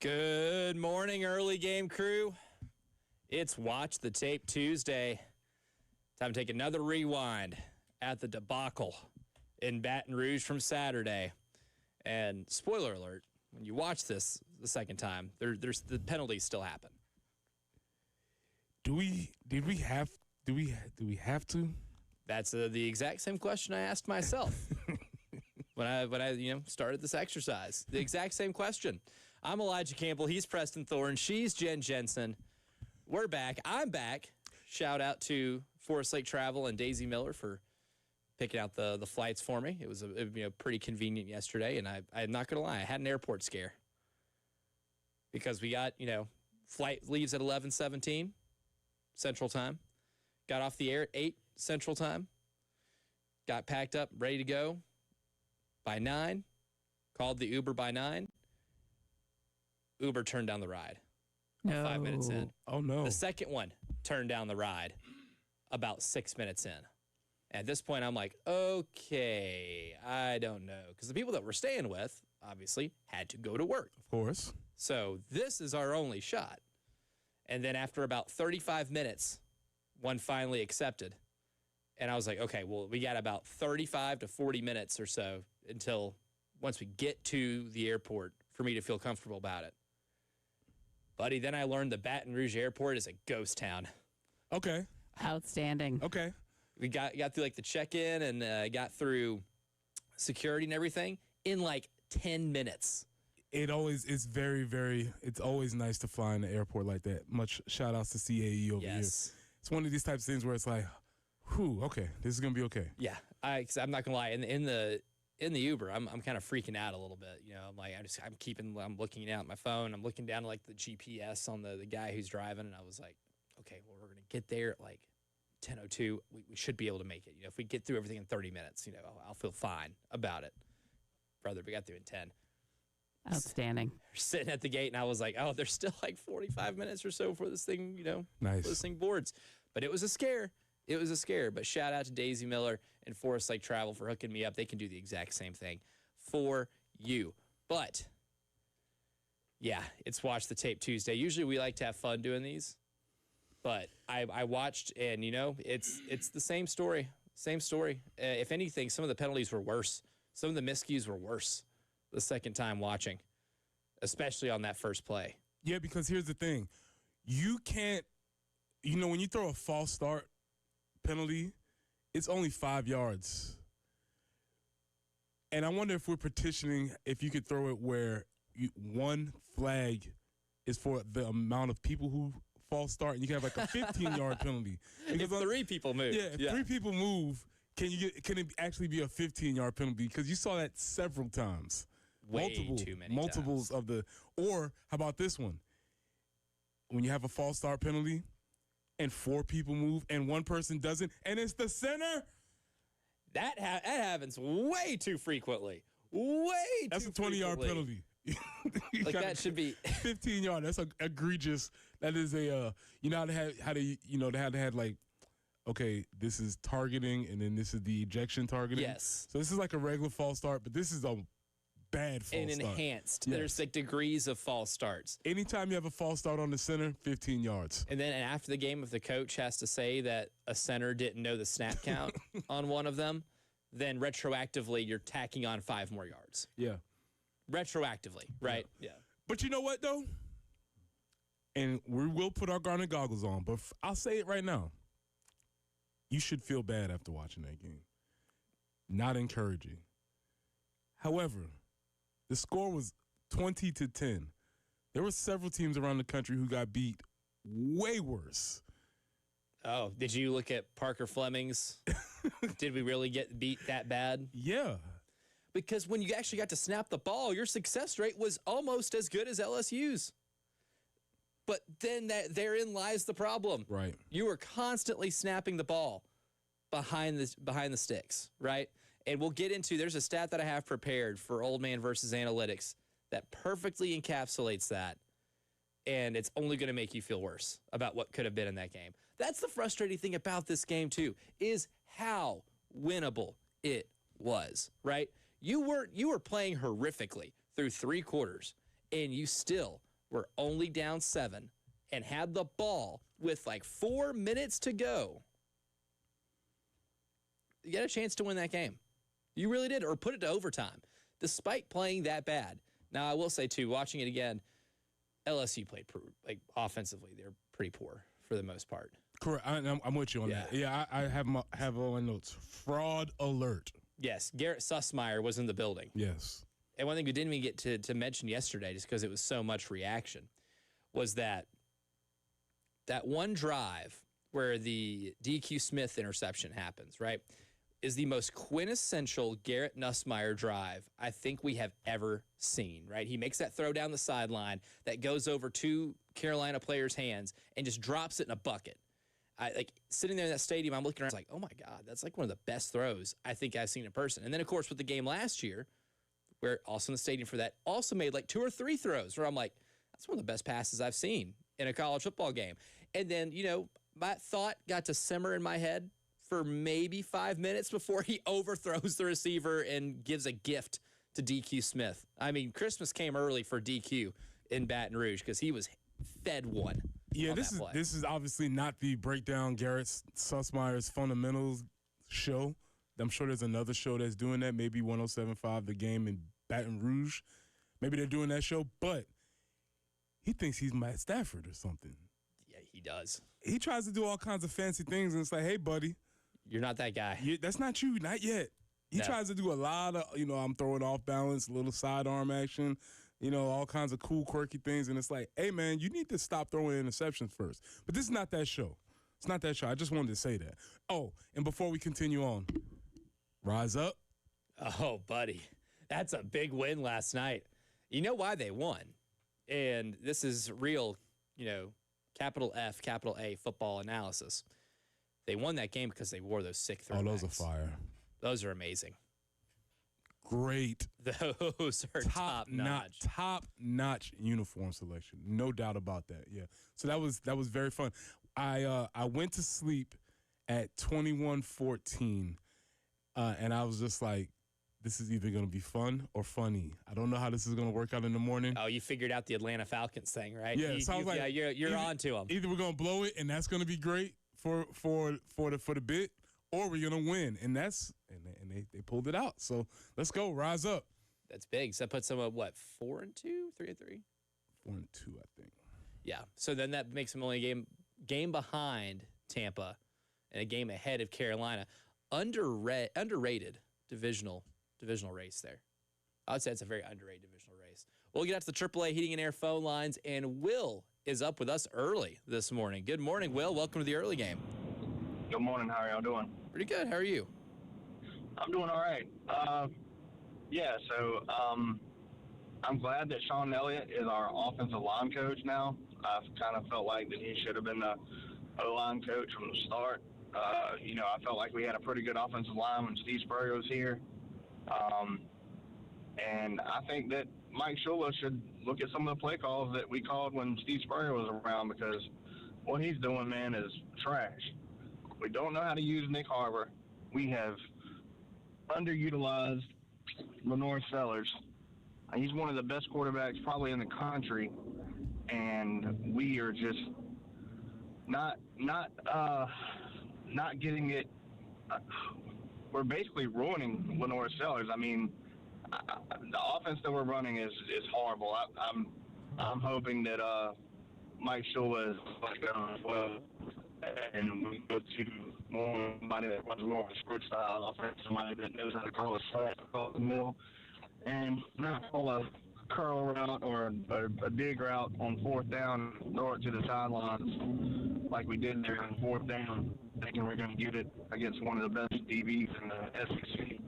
Good morning, early game crew. It's Watch the Tape Tuesday. Time to take another rewind at the debacle in Baton Rouge from Saturday. And spoiler alert, when you watch this the second time, there's the penalties still happen. Do we have to? That's the exact same question I asked myself when I started this exercise. The exact same question. I'm Elijah Campbell. He's Preston Thorne. She's Jen Jensen. We're back. I'm back. Shout out to Forest Lake Travel and Daisy Miller for picking out the flights for me. It was pretty convenient yesterday, and I'm not gonna lie, I had an airport scare because we got flight leaves at 11:17 Central Time. Got off the air at 8 Central Time. Got packed up, ready to go by 9. Called the Uber by 9. Uber turned down the ride. No. 5 minutes in. Oh, no. The second one turned down the ride about 6 minutes in. At this point, I'm like, okay, I don't know. Because the people that we're staying with, obviously, had to go to work. Of course. So this is our only shot. And then after about 35 minutes, one finally accepted. And I was like, okay, well, we got about 35 to 40 minutes or so until once we get to the airport for me to feel comfortable about it. Buddy, then I learned the Baton Rouge airport is a ghost town. Okay. Outstanding. Okay. We got through like the check-in and got through security and everything in like 10 minutes. It's always nice to fly in the airport like that. Much shout outs to CAE over here. It's one of these types of things where it's like, whew, okay, this is gonna be okay. Yeah, I'm not gonna lie. In the Uber, I'm kind of freaking out a little bit. I'm like, I'm looking at my phone. I'm looking down at like the GPS on the guy who's driving, and I was like, okay, well, we're gonna get there at like 10:02. We should be able to make it. If we get through everything in 30 minutes, I'll feel fine about it. Brother, we got through in 10. Outstanding. Sitting at the gate, and I was like, oh, there's still like 45 minutes or so for this thing, Nice. for this thing boards. But it was a scare. It was a scare. But shout out to Daisy Miller and Forest Lake Travel for hooking me up. They can do the exact same thing for you. But, yeah, it's Watch the Tape Tuesday. Usually we like to have fun doing these. But I watched, and, it's the same story. Same story. If anything, some of the penalties were worse. Some of the miscues were worse the second time watching, especially on that first play. Yeah, because here's the thing. You can't, when you throw a false start penalty, it's only 5 yards. And I wonder if we're petitioning if you could throw it where one flag is for the amount of people who false start, and you can have like a 15-yard penalty. If 3 people move. Yeah, if 3 people move, can it actually be a 15-yard penalty? Because you saw that several times. Too many multiples times. of the, or how about this one? When you have a false start penalty and 4 people move and one person doesn't, and it's the center. That happens way too frequentally. That's a 20-yard penalty. Like that should be 15-yard. That's egregious. That is a they had like, okay, this is targeting and then this is the ejection targeting. Yes. So this is like a regular false start, but this is a bad false and start. Enhanced. Yes. There's like degrees of false starts. Anytime you have a false start on the center, 15 yards. And then after the game, if the coach has to say that a center didn't know the snap count on one of them, then retroactively you're tacking on 5 more yards. Yeah. Retroactively, right? Yeah. But you know what, though? And we will put our garnet goggles on, but I'll say it right now. You should feel bad after watching that game. Not encouraging. However, the score was 20-10. There were several teams around the country who got beat way worse. Oh, did you look at Parker Fleming's? Did we really get beat that bad? Yeah. Because when you actually got to snap the ball, your success rate was almost as good as LSU's. But then therein lies the problem. Right. You were constantly snapping the ball behind the sticks, right? And we'll get into, there's a stat that I have prepared for Old Man versus Analytics that perfectly encapsulates that. And it's only going to make you feel worse about what could have been in that game. That's the frustrating thing about this game, too, is how winnable it was, right? You were playing horrifically through 3 quarters, and you still were only down 7 and had the ball with like 4 minutes to go, you got a chance to win that game. You really did, or put it to overtime, despite playing that bad. Now, I will say, too, watching it again, LSU played offensively. They're pretty poor for the most part. Correct. I'm with you on that. Yeah, I have all my notes. Fraud alert. Yes, Garrett Sussmeyer was in the building. Yes. And one thing we didn't even get to mention yesterday, just because it was so much reaction, was that one drive where the DQ Smith interception happens, right, is the most quintessential Garrett Nussmeier drive I think we have ever seen, right? He makes that throw down the sideline that goes over 2 Carolina players' hands and just drops it in a bucket. Sitting there in that stadium, I'm looking around, like, oh my God, that's like one of the best throws I think I've seen in person. And then, of course, with the game last year, where also in the stadium for that, also made like 2 or 3 throws where I'm like, that's one of the best passes I've seen in a college football game. And then, my thought got to simmer in my head for maybe 5 minutes before he overthrows the receiver and gives a gift to DQ Smith. I mean, Christmas came early for DQ in Baton Rouge because he was fed one. Yeah, this is obviously not the breakdown Garrett Sussmeyer's fundamentals show. I'm sure there's another show that's doing that, maybe 107.5 The Game in Baton Rouge. Maybe they're doing that show, but he thinks he's Matt Stafford or something. Yeah, he does. He tries to do all kinds of fancy things, and it's like, hey, buddy. You're not that guy. That's not you, not yet. He tries to do a lot of, I'm throwing off balance, a little sidearm action, all kinds of cool, quirky things. And it's like, hey, man, you need to stop throwing interceptions first. But this is not that show. It's not that show. I just wanted to say that. Oh, and before we continue on, rise up. Oh, buddy. That's a big win last night. You know why they won? And this is real, capital F, capital A football analysis. They won that game because they wore those sick throwbacks. Oh, those are fire. Those are amazing. Great. Those are top-notch. Top-notch uniform selection. No doubt about that, yeah. So that was very fun. I went to sleep at 21:14, and I was just like, this is either going to be fun or funny. I don't know how this is going to work out in the morning. Oh, you figured out the Atlanta Falcons thing, right? Yeah, so I was like, you're on to them. Either we're going to blow it, and that's going to be great for the bit, or we're going to win, and they pulled it out. So let's go, rise up. That's big. So that puts them at what, 4-2, 3-3? 4-2, I think. Yeah. So then that makes them only a game behind Tampa and a game ahead of Carolina. Underrated divisional race there. I would say it's a very underrated divisional race. We'll get out to the AAA Heating and Air phone lines, and Will is up with us early this morning. Good morning, Will. Welcome to the early game. Good morning. How are y'all doing? Pretty good. How are you? I'm doing all right. I'm glad that Sean Elliott is our offensive line coach now. I've kind of felt like that he should have been the O-line coach from the start. I felt like we had a pretty good offensive line when Steve Spurrier was here. And I think that Mike Shula should look at some of the play calls that we called when Steve Spurrier was around, because what he's doing, man, is trash. We don't know how to use Nick Harbor. We have underutilized Lenore Sellers. He's one of the best quarterbacks probably in the country, and we are just not getting it. We're basically ruining Lenore Sellers. I mean, the offense that we're running is horrible. I'm hoping that Mike Shula is going as well, and we go to more somebody that runs more of a sprint style offense, somebody that knows how to call a slant across the middle, and not call a curl route or a dig route on 4th down, throw it to the sidelines like we did there on 4th down, thinking we're going to get it against one of the best DBs in the SEC.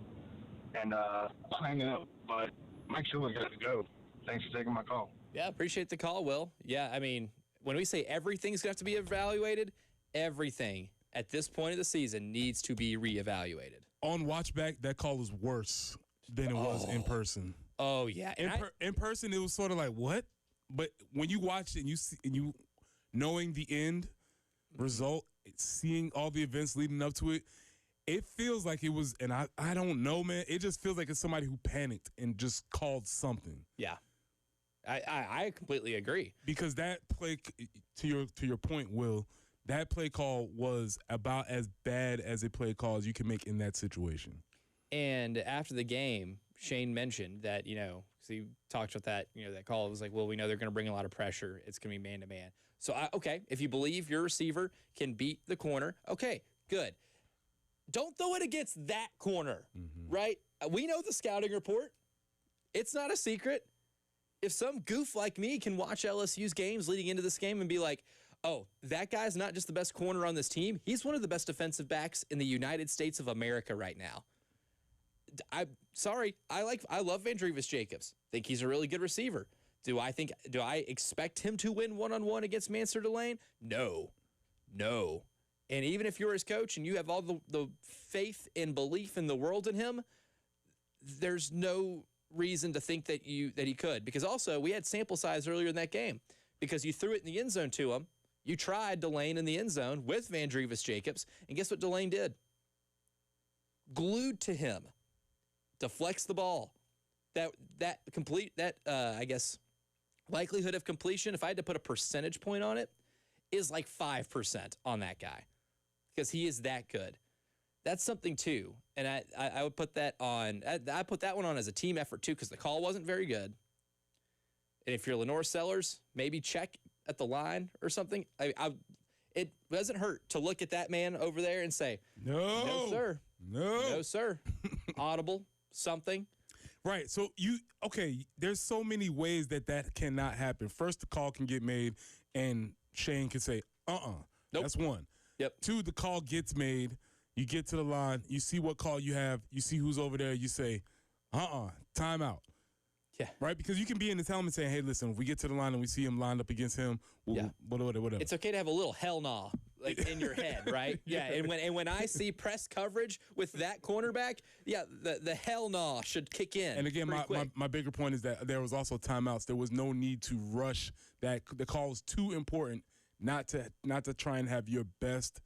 And I'll hang up, but Mike Shula got to go. Thanks for taking my call. Yeah, appreciate the call, Will. Yeah, I mean, when we say everything's going to have to be evaluated, everything at this point of the season needs to be reevaluated. On watchback, that call was worse than it was in person. Oh, yeah. In person, it was sort of like, what? But when you watch it and you see, and you knowing the end result, seeing all the events leading up to it, it feels like it was, and I don't know, man. It just feels like it's somebody who panicked and just called something. Yeah. I completely agree. Because that play, to your point, Will, that play call was about as bad as a play call as you can make in that situation. And after the game, Shane mentioned that, because he talked about that, that call. It was like, well, we know they're going to bring a lot of pressure. It's going to be man-to-man. So, okay, if you believe your receiver can beat the corner, okay, good. Don't throw it against that corner, right? We know the scouting report. It's not a secret. If some goof like me can watch LSU's games leading into this game and be like, oh, that guy's not just the best corner on this team, he's one of the best defensive backs in the United States of America right now. I'm sorry. I love Vandrevius Jacobs. Think he's a really good receiver. Do I expect him to win one-on-one against Mansour Delane? No. And even if you're his coach and you have all the faith and belief in the world in him, there's no reason to think that he could. Because also, we had sample size earlier in that game. Because you threw it in the end zone to him. You tried Delane in the end zone with Vandrevius Jacobs. And guess what Delane did? Glued to him. Deflects the ball. I guess, likelihood of completion, if I had to put a percentage point on it, is like 5% on that guy. Because he is that good. That's something too. And I would put that on, I put that one on as a team effort too, because the call wasn't very good. And if you're Lenore Sellers, maybe check at the line or something. It doesn't hurt to look at that man over there and say, no, sir. No, sir. Audible, something. Right. So there's so many ways that cannot happen. First, the call can get made and Shane can say, nope. That's one. Yep. Two, the call gets made. You get to the line. You see what call you have. You see who's over there. You say, timeout. Yeah. Right? Because you can be in his helmet saying, hey, listen, if we get to the line and we see him lined up against him, whatever. It's okay to have a little hell nah in your head, right? Yeah. And when I see press coverage with that cornerback, the hell nah should kick in. And again, my bigger point is that there was also timeouts. There was no need to rush that. The call was too important not to try and have your best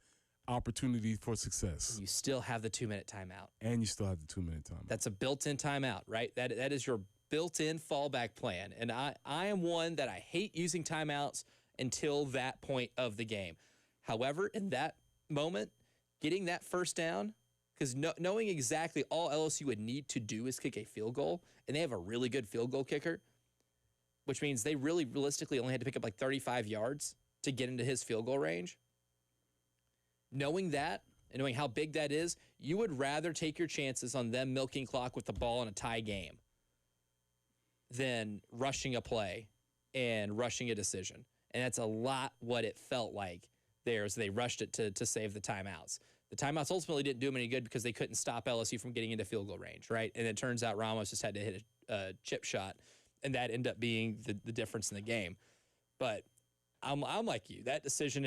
opportunity for success. You still have the 2-minute timeout. And you still have the 2-minute timeout. That's a built-in timeout, right? That is your built-in fallback plan. And I am one that I hate using timeouts until that point of the game. However, in that moment, getting that first down, because knowing exactly all LSU would need to do is kick a field goal, and they have a really good field goal kicker, which means they really realistically only had to pick up like 35 yards to get into his field goal range. Knowing that and knowing how big that is, you would rather take your chances on them milking clock with the ball in a tie game than rushing a play and rushing a decision. And that's a lot what it felt like there as they rushed it to save the timeouts. The timeouts ultimately didn't do them any good because they couldn't stop LSU from getting into field goal range, right? And it turns out Ramos just had to hit a chip shot, and that ended up being the difference in the game. But I'm like you. That decision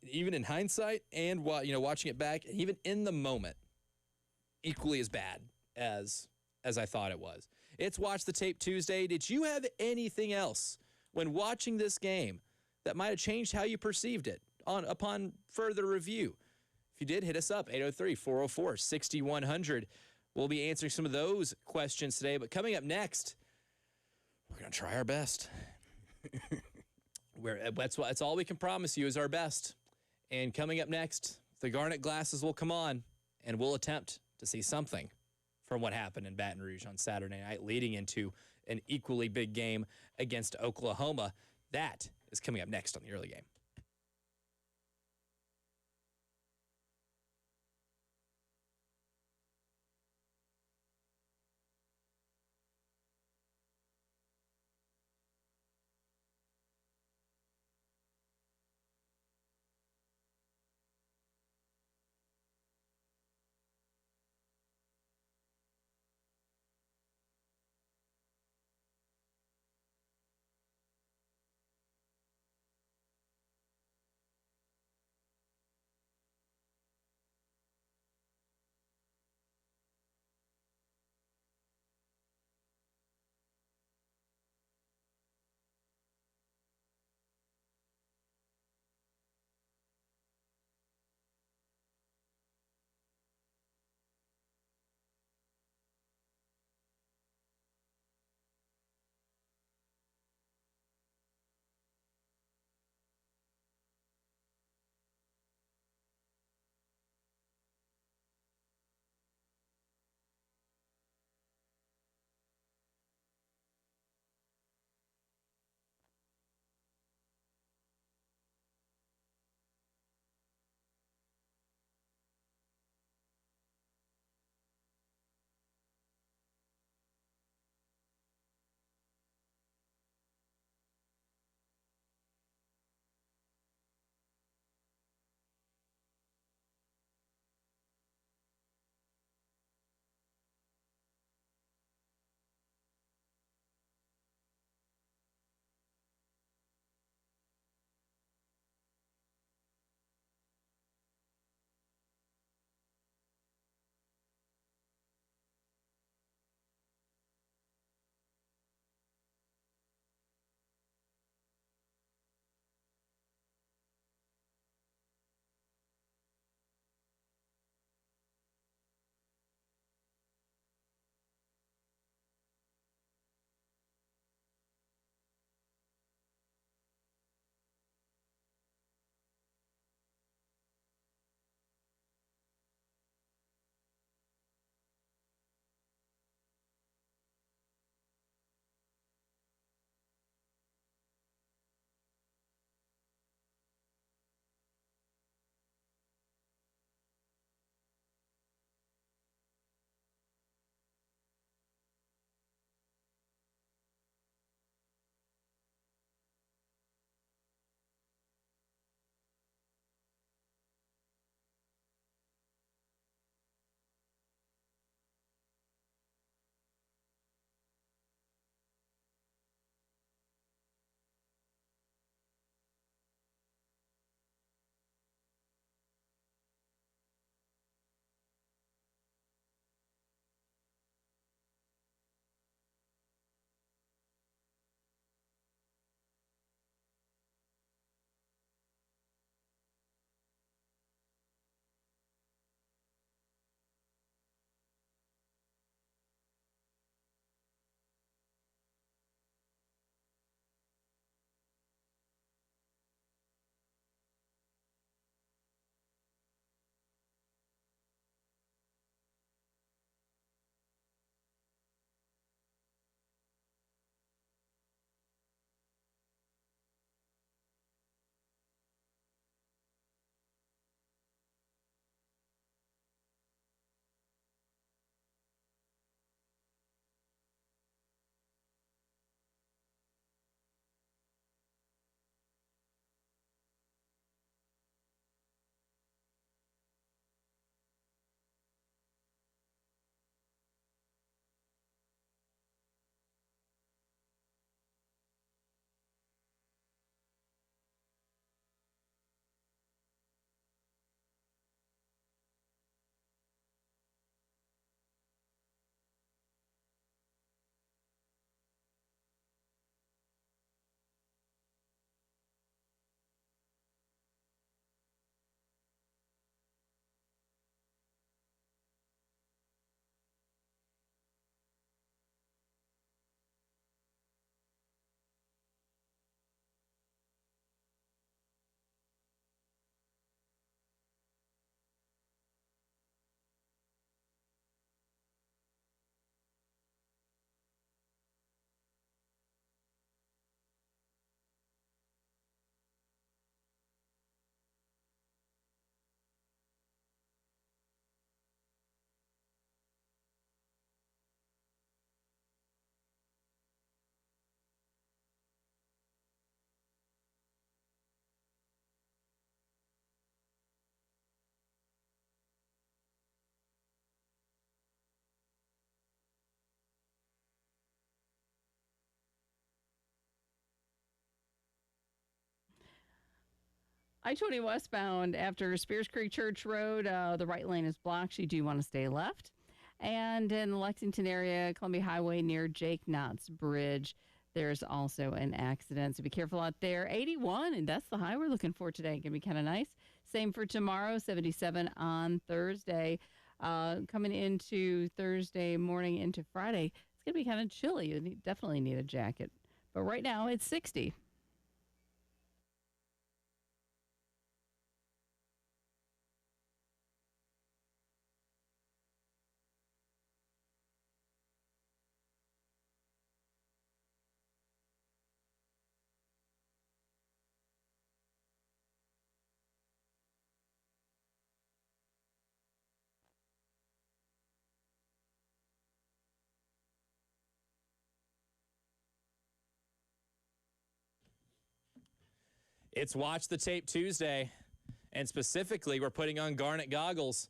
even in hindsight and watching it back, and even in the moment, equally as bad as I thought it was. It's Watch the Tape Tuesday. Did you have anything else when watching this game that might have changed how you perceived it upon further review? If you did, hit us up, 803-404-6100. We'll be answering some of those questions today. But coming up next, we're going to try our best. That's all we can promise you is our best. And coming up next, the Garnet glasses will come on, and we'll attempt to see something from what happened in Baton Rouge on Saturday night, leading into an equally big game against Oklahoma. That is coming up next on the early game. I-20 westbound after Spears Creek Church Road, the right lane is blocked. You do want to stay left. And in the Lexington area, Columbia Highway near Jake Knott's Bridge, there's also an accident. So be careful out there. 81, and that's the high we're looking for today. Going to be kind of nice. Same for tomorrow, 77 on Thursday. Coming into Thursday morning into Friday, it's going to be kind of chilly. You definitely need a jacket. But right now, it's 60. It's Watch the Tape Tuesday, and specifically, we're putting on Garnet goggles,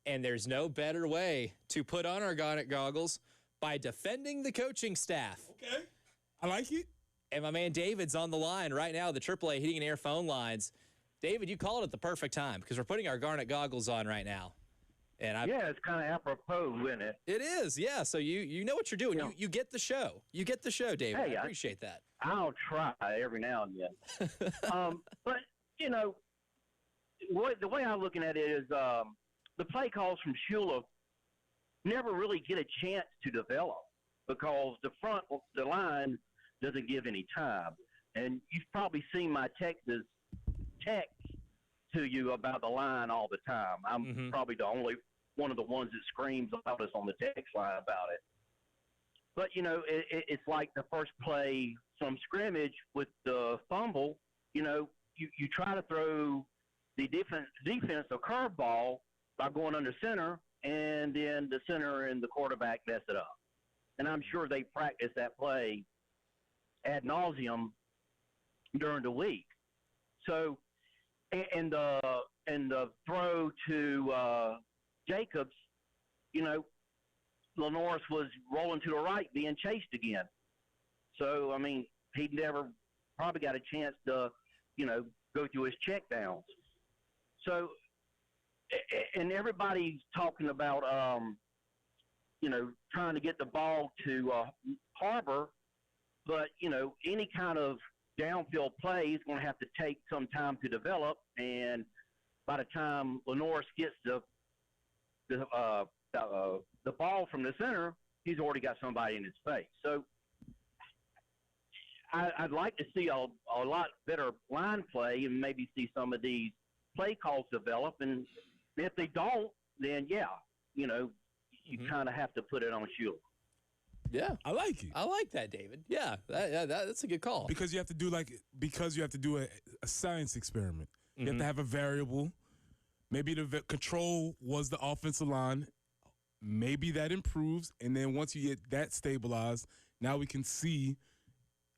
and there's no better way to put on our Garnet goggles by defending the coaching staff. Okay. I like it. And my man David's on the line right now, the AAA Heating and Air phone lines. David, you called it at the perfect time because we're putting our Garnet goggles on right now. And yeah, it's kind of apropos, isn't it? It is, yeah. So you know what you're doing. You get the show. You get the show, David. Hey, I appreciate that. I'll try every now and then. But, you know, the way I'm looking at it is the play calls from Shula never really get a chance to develop because the line doesn't give any time. And you've probably seen my text to you about the line all the time. I'm probably the only one of the ones that screams about us on the text line about it. But, you know, it's like the first play from scrimmage with the fumble. You know, you try to throw the defense a curveball by going under center, and then the center and the quarterback mess it up. And I'm sure they practice that play ad nauseum during the week. So, and the throw to Jacobs, you know, Lenoris was rolling to the right, being chased again. So, I mean, he never probably got a chance to, you know, go through his check downs. So, and everybody's talking about, you know, trying to get the ball to Harbor, but, you know, any kind of downfield play is going to have to take some time to develop, and by the time Lenoris gets the ball from the center, he's already got somebody in his face. So I'd like to see a lot better line play and maybe see some of these play calls develop. And if they don't, then, yeah, you know, you kind of have to put it on Shula. Yeah. I like it. I like that, David. Yeah, that's a good call. Because you have to do a science experiment. You have to have a variable. Maybe the control was the offensive line. Maybe that improves, and then once you get that stabilized, now we can see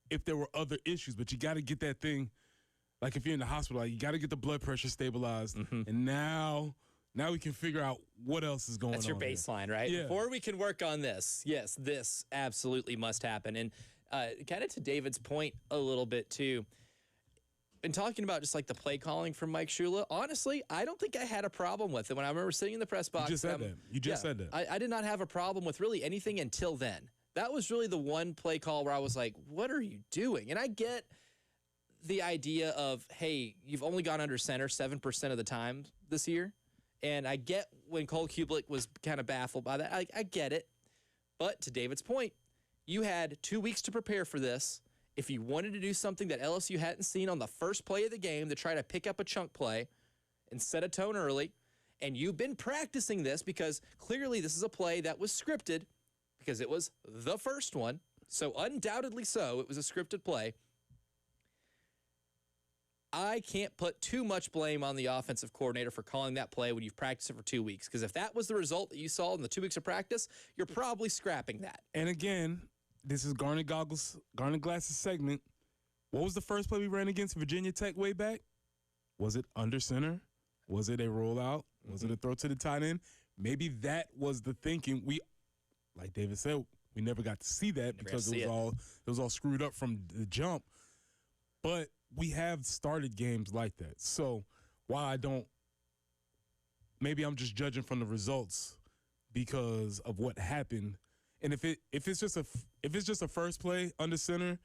if there were other issues. But you got to get that thing, like if you're in the hospital, like you got to get the blood pressure stabilized, and now we can figure out what else is going on. That's your baseline, right? Yeah. Before we can work on this, yes, this absolutely must happen. And kind of to David's point a little bit too, and talking about just like the play calling from Mike Shula, honestly, I don't think I had a problem with it. When I remember sitting in the press box. You just said that. You just said that. I did not have a problem with really anything until then. That was really the one play call where I was like, what are you doing? And I get the idea of, hey, you've only gone under center 7% of the time this year. And I get when Cole Kublik was kind of baffled by that. I get it. But to David's point, you had 2 weeks to prepare for this. If you wanted to do something that LSU hadn't seen on the first play of the game to try to pick up a chunk play and set a tone early, and you've been practicing this because clearly this is a play that was scripted because it was the first one, so undoubtedly so, it was a scripted play. I can't put too much blame on the offensive coordinator for calling that play when you've practiced it for 2 weeks, because if that was the result that you saw in the 2 weeks of practice, you're probably scrapping that. And again, this is Garnet Glasses segment. What was the first play we ran against Virginia Tech way back? Was it under center? Was it a rollout? Was it a throw to the tight end? Maybe that was the thinking. We, like David said, we never got to see that because it was all screwed up from the jump. But we have started games like that. So while I don't, maybe I'm just judging from the results because of what happened. And if it's just a first play under center,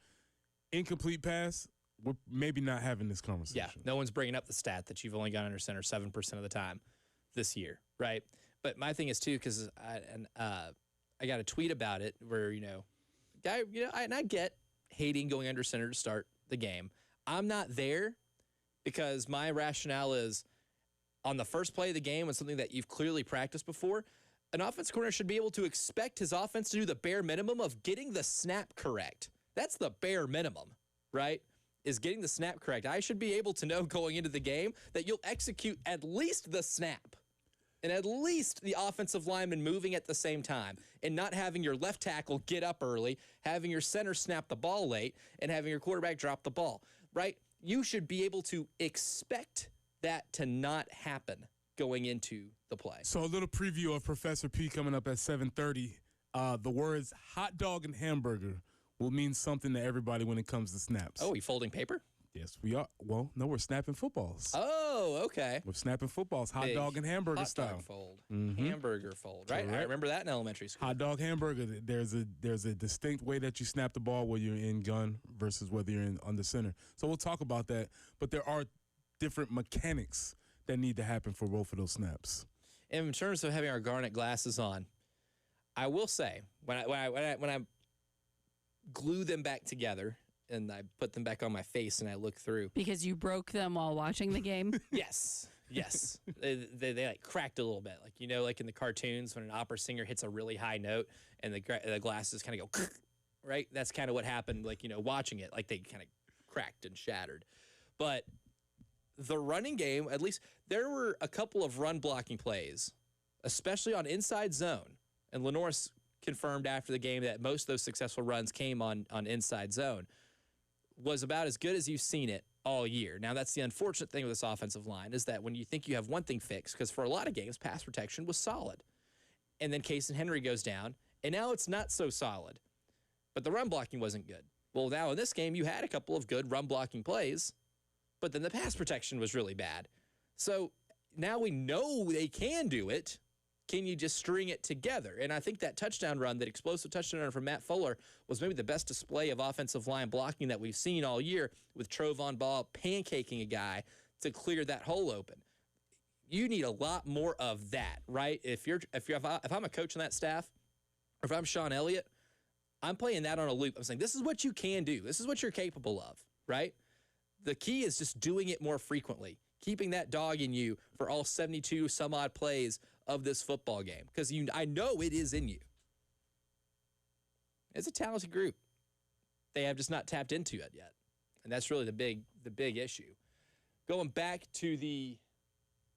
incomplete pass, we're maybe not having this conversation. Yeah, no one's bringing up the stat that you've only gone under center 7% of the time this year, right? But my thing is too, because I got a tweet about it where I get hating going under center to start the game. I'm not there because my rationale is on the first play of the game, when something that you've clearly practiced before, an offense coordinator should be able to expect his offense to do the bare minimum of getting the snap correct. That's the bare minimum, right? Is getting the snap correct. I should be able to know going into the game that you'll execute at least the snap and at least the offensive lineman moving at the same time and not having your left tackle get up early, having your center snap the ball late, and having your quarterback drop the ball, right? You should be able to expect that to not happen going into the play. So a little preview of Professor P coming up at 7:30. The words hot dog and hamburger will mean something to everybody when it comes to snaps. Oh, you folding paper? Yes, we are. Well, no, we're snapping footballs. Oh, okay. We're snapping footballs, hot Big dog and hamburger hot style. dog fold, Mhm. hamburger fold, right? I Correct. remember that in elementary school. Hot dog hamburger. There's a distinct way that you snap the ball whether you're in gun versus whether you're in under center. So we'll talk about that. But there are different mechanics that need to happen for both of those snaps. In terms of having our garnet glasses on, I will say when I glue them back together and I put them back on my face and I look through. Because you broke them while watching the game? Yes. they like cracked a little bit, like like in the cartoons when an opera singer hits a really high note and the glasses kind of go, right? That's kind of what happened. Like watching it, like they kind of cracked and shattered. But the running game, at least there were a couple of run blocking plays, especially on inside zone, and Lenore's confirmed after the game that most of those successful runs came on inside zone, was about as good as you've seen it all year. Now, that's the unfortunate thing with this offensive line is that when you think you have one thing fixed, because for a lot of games, pass protection was solid. And then Case and Henry goes down, and now it's not so solid. But the run blocking wasn't good. Well, now in this game, you had a couple of good run blocking plays, but then the pass protection was really bad. So now we know they can do it. Can you just string it together? And I think that touchdown run, that explosive touchdown run from Matt Fuller, was maybe the best display of offensive line blocking that we've seen all year, with Trovon Ball pancaking a guy to clear that hole open. You need a lot more of that, right? If I'm a coach on that staff, or if I'm Sean Elliott, I'm playing that on a loop. I'm saying, this is what you can do. This is what you're capable of, right? The key is just doing it more frequently, keeping that dog in you for all 72 some odd plays of this football game, because I know it is in you. It's a talented group. They have just not tapped into it yet, and that's really the big issue. Going back to the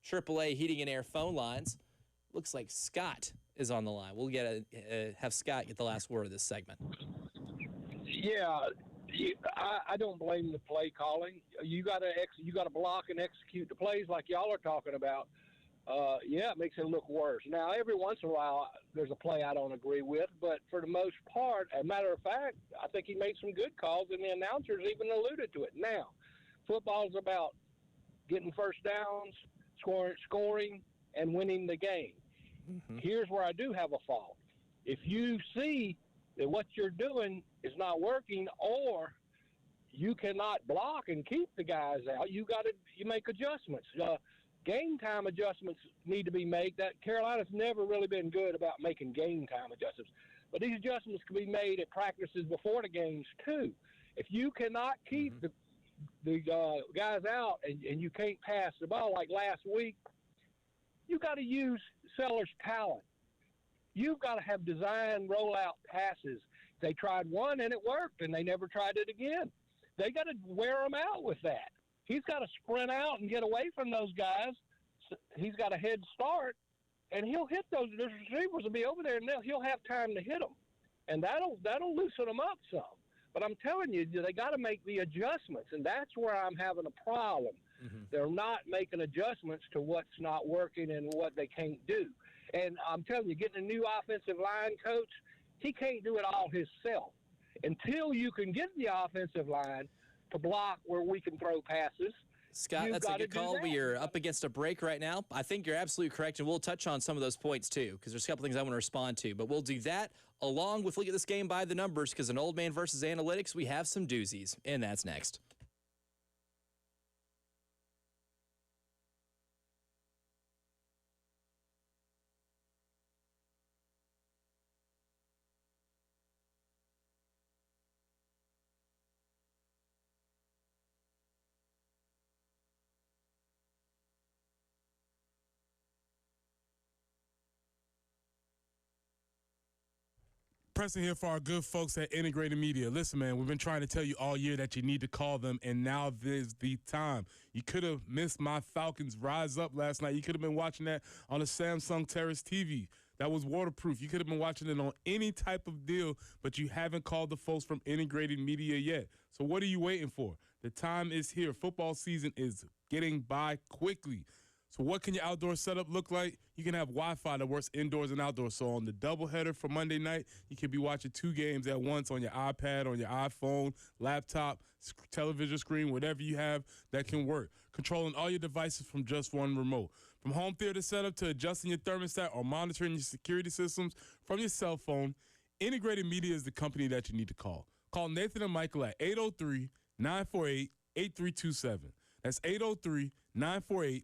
AAA heating and air phone lines, looks like Scott is on the line. We'll have Scott get the last word of this segment. Yeah, I don't blame the play calling. You got to block and execute the plays like y'all are talking about. It makes it look worse. Now, every once in a while, there's a play I don't agree with, but for the most part, as a matter of fact, I think he made some good calls, and the announcers even alluded to it. Now, football's about getting first downs, scoring, and winning the game. Mm-hmm. Here's where I do have a fault. If you see that what you're doing is not working, or you cannot block and keep the guys out, you make adjustments. Game time adjustments need to be made. That Carolina's never really been good about making game time adjustments, but these adjustments can be made at practices before the games too. If you cannot keep the guys out and you can't pass the ball like last week, you got to use Sellers' talent. You've got to have design rollout passes. They tried one and it worked, and they never tried it again. They got to wear them out with that. He's got to sprint out and get away from those guys. He's got a head start, and he'll hit those. The receivers will be over there, and he'll have time to hit them, and that'll loosen them up some. But I'm telling you, they got to make the adjustments, and that's where I'm having a problem. Mm-hmm. They're not making adjustments to what's not working and what they can't do. And I'm telling you, getting a new offensive line coach, he can't do it all himself. Until you can get the offensive line to block where we can throw passes. Scott, You've that's a gotta good do call. that. We are up against a break right now. I think you're absolutely correct, and we'll touch on some of those points too, because there's a couple things I want to respond to. But we'll do that along with look at this game by the numbers, because in Old Man versus Analytics, we have some doozies, and that's next. Preston here for our good folks at Integrated Media. Listen, man, we've been trying to tell you all year that you need to call them, and now is the time. You could have missed my Falcons rise up last night. You could have been watching that on a Samsung Terrace TV. That was waterproof. You could have been watching it on any type of deal, but you haven't called the folks from Integrated Media yet. So what are you waiting for? The time is here. Football season is getting by quickly. So what can your outdoor setup look like? You can have Wi-Fi that works indoors and outdoors. So on the doubleheader for Monday night, you can be watching 2 games at once on your iPad, on your iPhone, laptop, television screen, whatever you have that can work. Controlling all your devices from just one remote. From home theater setup to adjusting your thermostat or monitoring your security systems from your cell phone, Integrated Media is the company that you need to call. Call Nathan and Michael at 803-948-8327. That's 803-948-8327.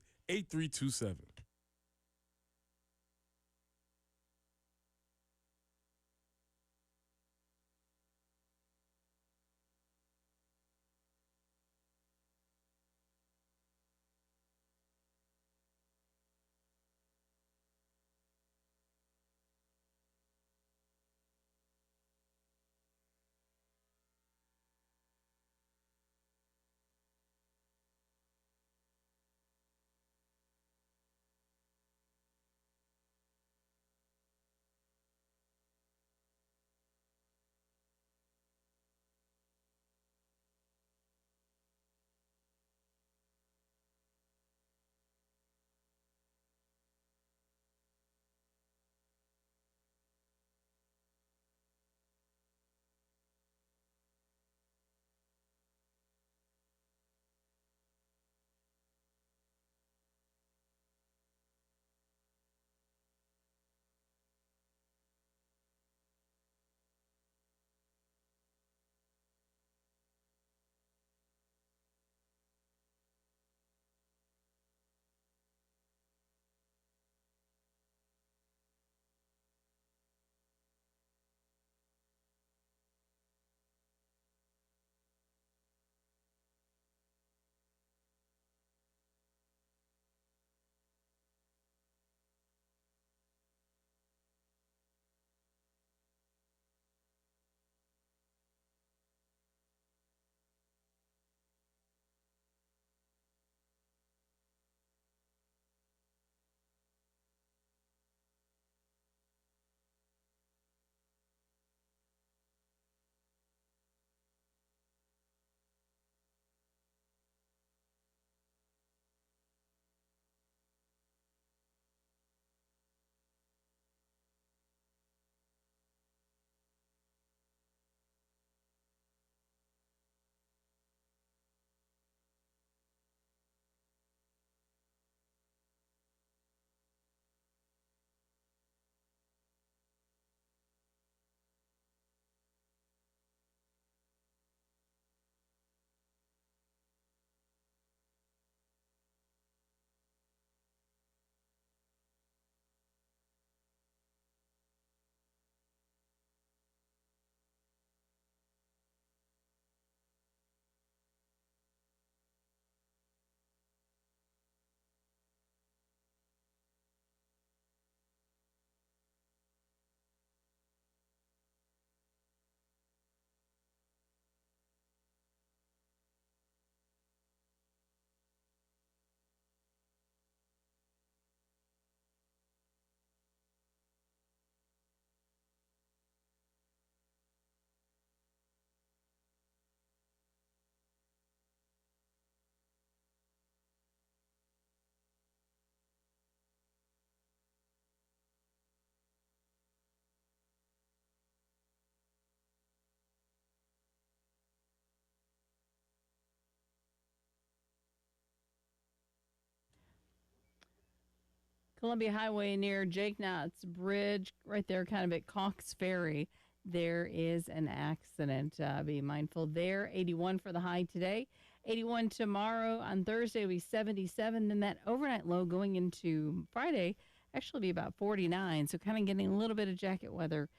Columbia Highway near Jake Knott's Bridge, right there, kind of at Cox Ferry. There is an accident. Be mindful there. 81 for the high today. 81 tomorrow. On Thursday will be 77. Then that overnight low going into Friday actually be about 49. So kind of getting a little bit of jacket weather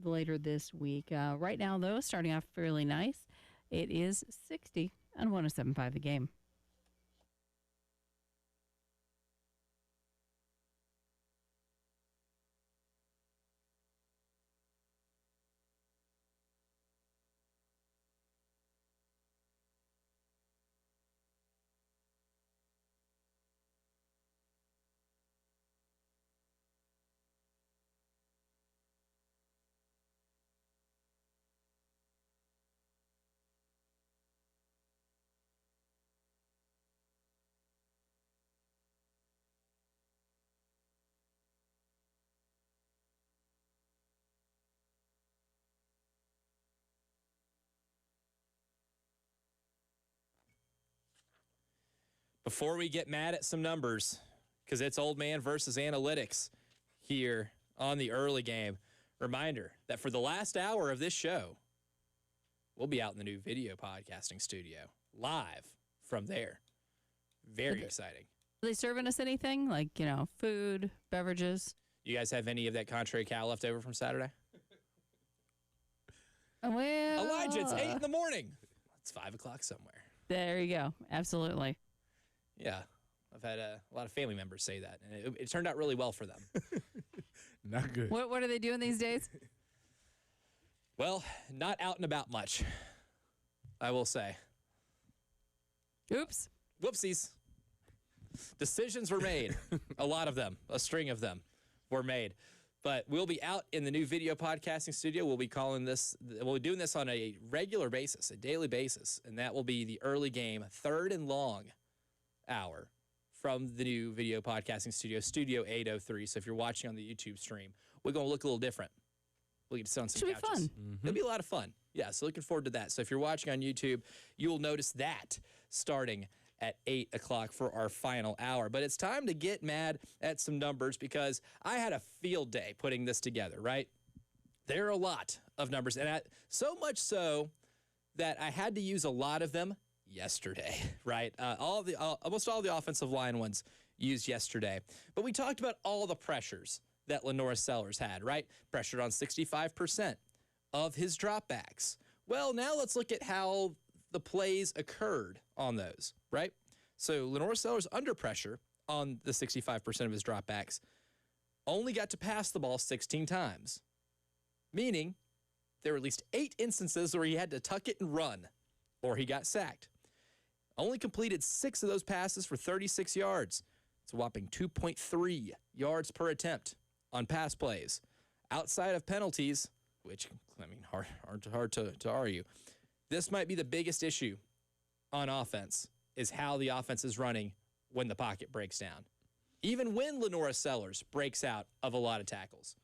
later this week. Right now, though, starting off fairly nice. It is 60 on 107.5 The Game. Before we get mad at some numbers, because it's old man versus analytics here on the early game, reminder that for the last hour of this show, we'll be out in the new video podcasting studio live from there. Very exciting. Are they serving us anything like, food, beverages? You guys have any of that Contrary Cal left over from Saturday? Well, Elijah, it's 8 in the morning. It's 5 o'clock somewhere. There you go. Absolutely. Yeah. I've had a lot of family members say that, and it turned out really well for them. Not good. What are they doing these days? Well, not out and about much, I will say. Oops. Whoopsies. Decisions were made. A lot of them, a string of them were made. But we'll be out in the new video podcasting studio. We'll be doing this on a regular basis, a daily basis, and that will be the early game, third and long hour from the new video podcasting studio, Studio 803. So if you're watching on the YouTube stream, we're going to look a little different. We'll get to sit on some Should be couches. fun. It'll be a lot of fun. Yeah, so looking forward to that. So if you're watching on YouTube, you'll notice that starting at 8 o'clock for our final hour. But it's time to get mad at some numbers because I had a field day putting this together, right? There are a lot of numbers, and so much so that I had to use a lot of them yesterday, right? Almost all the offensive line ones used yesterday. But we talked about all the pressures that LaNorris Sellers had, right? Pressured on 65% of his dropbacks. Well, now let's look at how the plays occurred on those, right? So LaNorris Sellers under pressure on the 65% of his dropbacks only got to pass the ball 16 times, meaning there were at least 8 instances where he had to tuck it and run or he got sacked. Only completed 6 of those passes for 36 yards. It's a whopping 2.3 yards per attempt on pass plays. Outside of penalties, which, hard to argue, this might be the biggest issue on offense, is how the offense is running when the pocket breaks down. Even when LaNorris Sellers breaks out of a lot of tackles.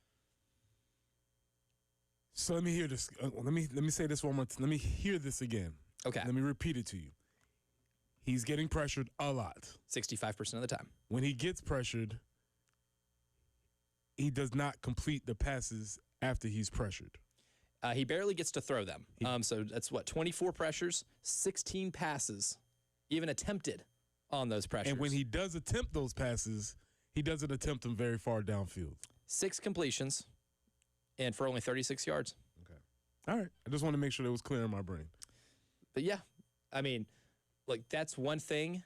So let me hear this. Let me say this one more time. Let me hear this again. Okay. Let me repeat it to you. He's getting pressured a lot. 65% of the time. When he gets pressured, he does not complete the passes after he's pressured. He barely gets to throw them. So that's 24 pressures, 16 passes, even attempted on those pressures. And when he does attempt those passes, he doesn't attempt them very far downfield. 6 completions, and for only 36 yards. Okay. All right. I just want to make sure that was clear in my brain. But yeah, I mean, that's one thing.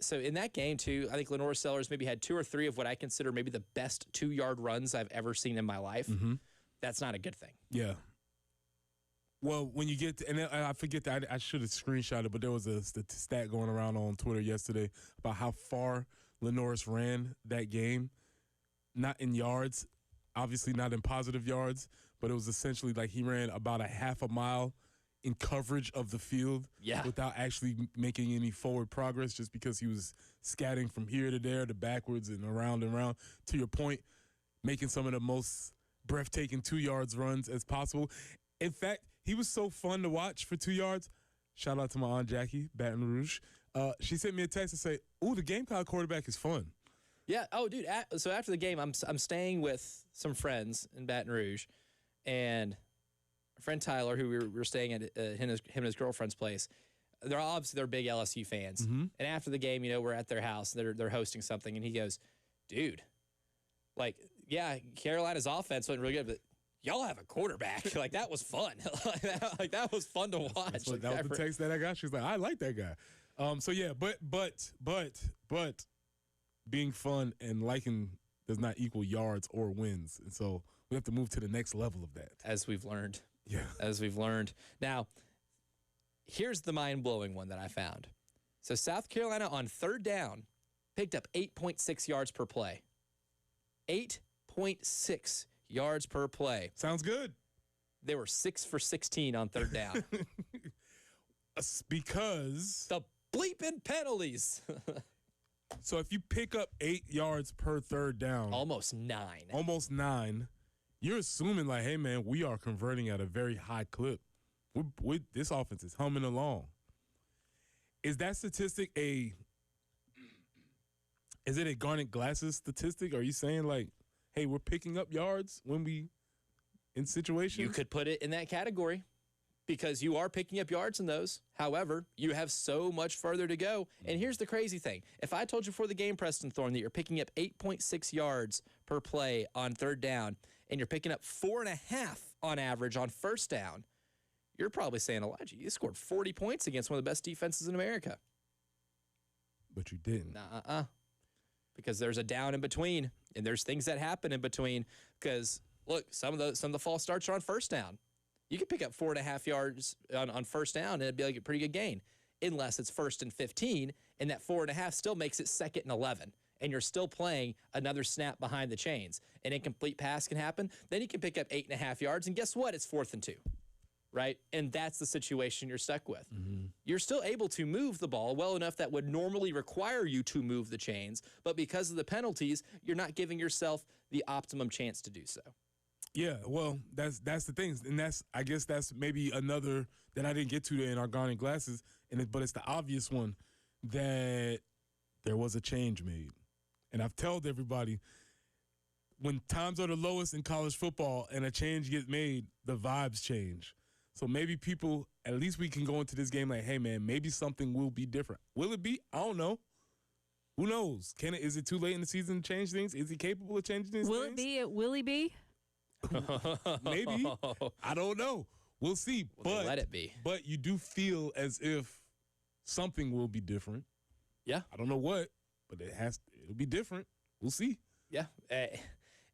So in that game, too, I think LaNorris Sellers maybe had 2 or 3 of what I consider maybe the best 2-yard runs I've ever seen in my life. Mm-hmm. That's not a good thing. Yeah. Well, when you get to, and I forget that I should have screenshotted, but there was a stat going around on Twitter yesterday about how far LaNorris ran that game. Not in yards, obviously not in positive yards, but it was essentially like he ran about a half a mile in coverage of the field without actually making any forward progress, just because he was scatting from here to there to backwards and around and around. To your point, making some of the most breathtaking 2-yard runs as possible. In fact, he was so fun to watch for 2 yards. Shout out to my Aunt Jackie, Baton Rouge. She sent me a text and say, "Ooh, the Gamecock quarterback is fun." Yeah. Oh, dude. So after the game, I'm staying with some friends in Baton Rouge, and our friend Tyler, who we were staying at him and his girlfriend's place. They're big LSU fans, and after the game, we're at their house. They're hosting something, and he goes, "Dude, like, yeah, Carolina's offense wasn't really good, but y'all have a quarterback. Like, that was fun. like that was fun to watch." That was the text that I got. She was like, "I like that guy." So yeah, but being fun and liking does not equal yards or wins, and so we have to move to the next level of that. As we've learned. Yeah. As we've learned. Now, here's the mind-blowing one that I found. So South Carolina on third down picked up 8.6 yards per play. 8.6 yards per play. Sounds good. They were 6 for 16 on third down. Because the bleeping penalties. So if you pick up 8 yards per third down, almost 9, you're assuming like, hey man, we are converting at a very high clip. This offense is humming along. Is that statistic is it a Garnet Glasses statistic? Are you saying like, hey, we're picking up yards when we in situations? You could put it in that category because you are picking up yards in those. However, you have so much further to go. And here's the crazy thing. If I told you before the game, Preston Thorne, that you're picking up 8.6 yards per play on third down and you're picking up 4.5 on average on first down, you're probably saying, Elijah, you scored 40 points against one of the best defenses in America. But you didn't. Nuh-uh. Because there's a down in between, and there's things that happen in between. Because, look, some of the false starts are on first down. You could pick up 4.5 yards on first down, and it'd be like a pretty good gain, unless it's 1st and 15, and that 4.5 still makes it 2nd and 11, and you're still playing another snap behind the chains. An incomplete pass can happen. Then you can pick up 8.5 yards, and guess what? It's 4th and 2. Right? And that's the situation you're stuck with. Mm-hmm. You're still able to move the ball well enough that would normally require you to move the chains, but because of the penalties, you're not giving yourself the optimum chance to do so. Yeah, well, that's the thing. And I guess that's maybe another that I didn't get to there in our Garnet Glasses, but it's the obvious one that there was a change made. And I've told everybody, when times are the lowest in college football and a change gets made, the vibes change. So maybe people, at least we can go into this game like, hey, man, maybe something will be different. Will it be? I don't know. Who knows? Is it too late in the season to change things? Is he capable of changing things? Will it be at Willie B? Maybe. I don't know. We'll see. Well, let it be. But you do feel as if something will be different. Yeah. I don't know what, but it'll be different. We'll see. Yeah.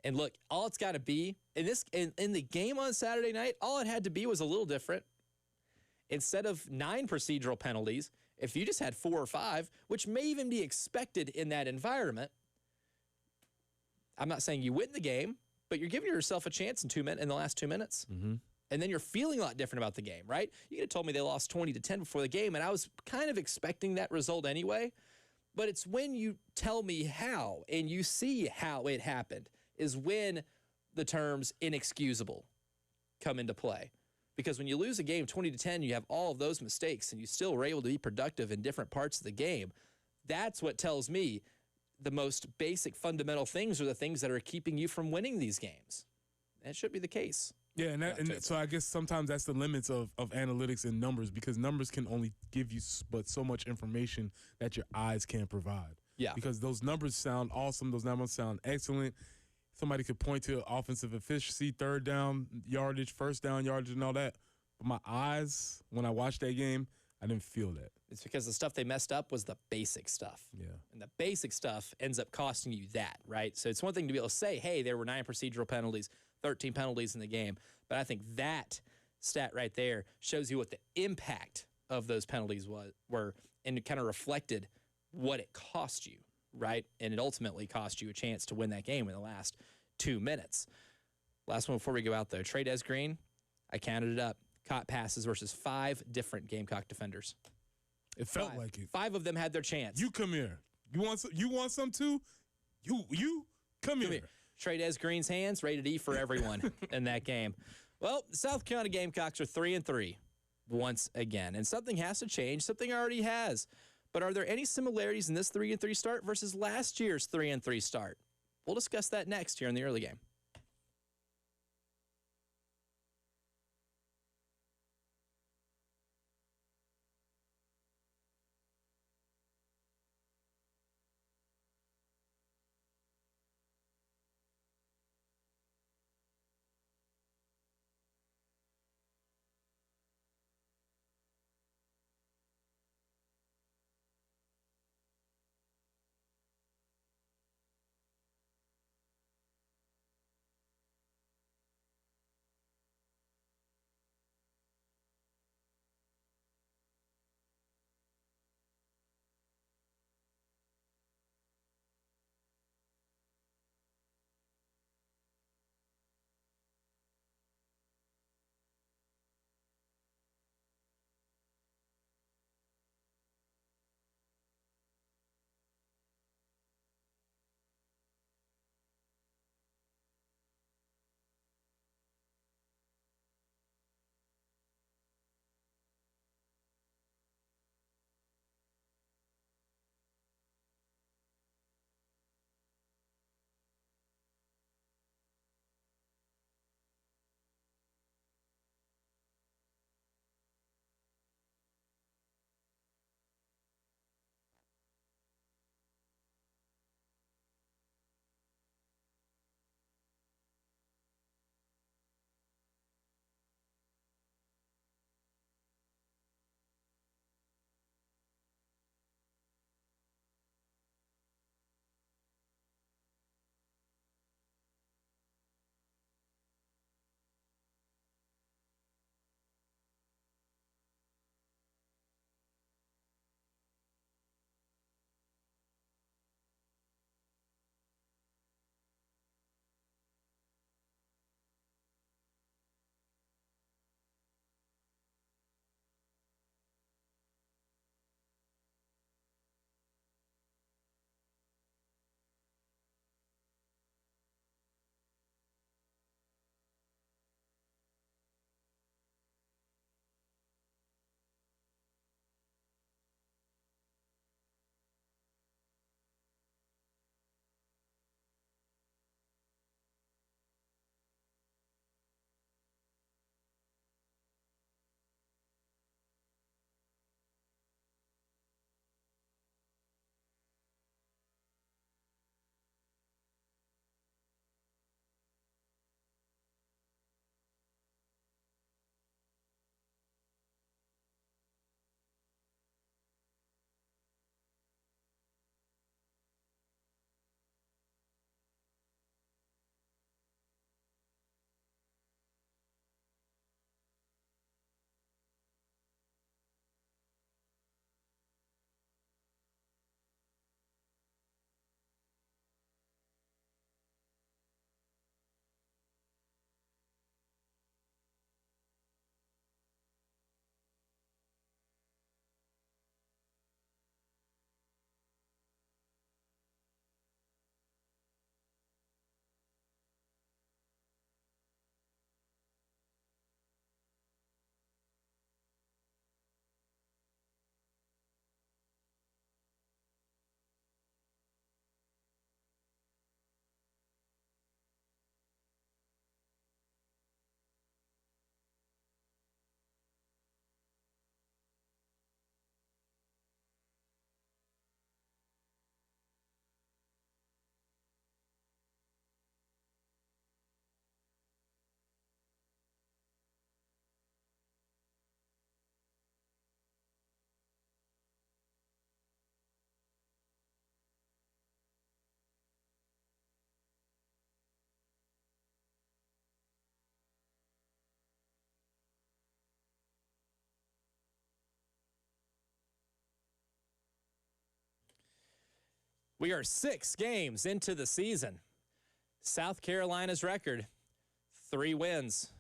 And look, all it's got to be in the game on Saturday night, all it had to be was a little different. Instead of 9 procedural penalties, if you just had 4 or 5, which may even be expected in that environment, I'm not saying you win the game, but you're giving yourself a chance in the last 2 minutes. Mm-hmm. And then you're feeling a lot different about the game, right? You could have told me they lost 20-10 before the game, and I was kind of expecting that result anyway. But it's when you tell me how and you see how it happened is when the terms inexcusable come into play. Because when you lose a game 20-10, you have all of those mistakes and you still were able to be productive in different parts of the game. That's what tells me the most basic fundamental things are the things that are keeping you from winning these games. That should be the case. Yeah, and so I guess sometimes that's the limits of analytics and numbers, because numbers can only give you but so much information that your eyes can't provide. Yeah. Because those numbers sound awesome. Those numbers sound excellent. Somebody could point to offensive efficiency, third down yardage, first down yardage, and all that. But my eyes, when I watched that game, I didn't feel that. It's because the stuff they messed up was the basic stuff. Yeah. And the basic stuff ends up costing you that, right? So it's one thing to be able to say, hey, there were 9 procedural penalties, 13 penalties in the game. But I think that stat right there shows you what the impact of those penalties were, and it kind of reflected what it cost you, right? And it ultimately cost you a chance to win that game in the last 2 minutes. Last one before we go out, though. Trey Green, I counted it up, caught passes versus 5 different Gamecock defenders. It felt like it. 5 of them had their chance. You come here. You want some too? You come here. Trey Green's hands, rated E for everyone in that game. Well, the South Carolina Gamecocks are 3-3 once again, and something has to change. Something already has. But are there any similarities in this 3-3 start versus last year's 3-3 start? We'll discuss that next here in the early game. We are 6 games into the season. South Carolina's record, 3 wins,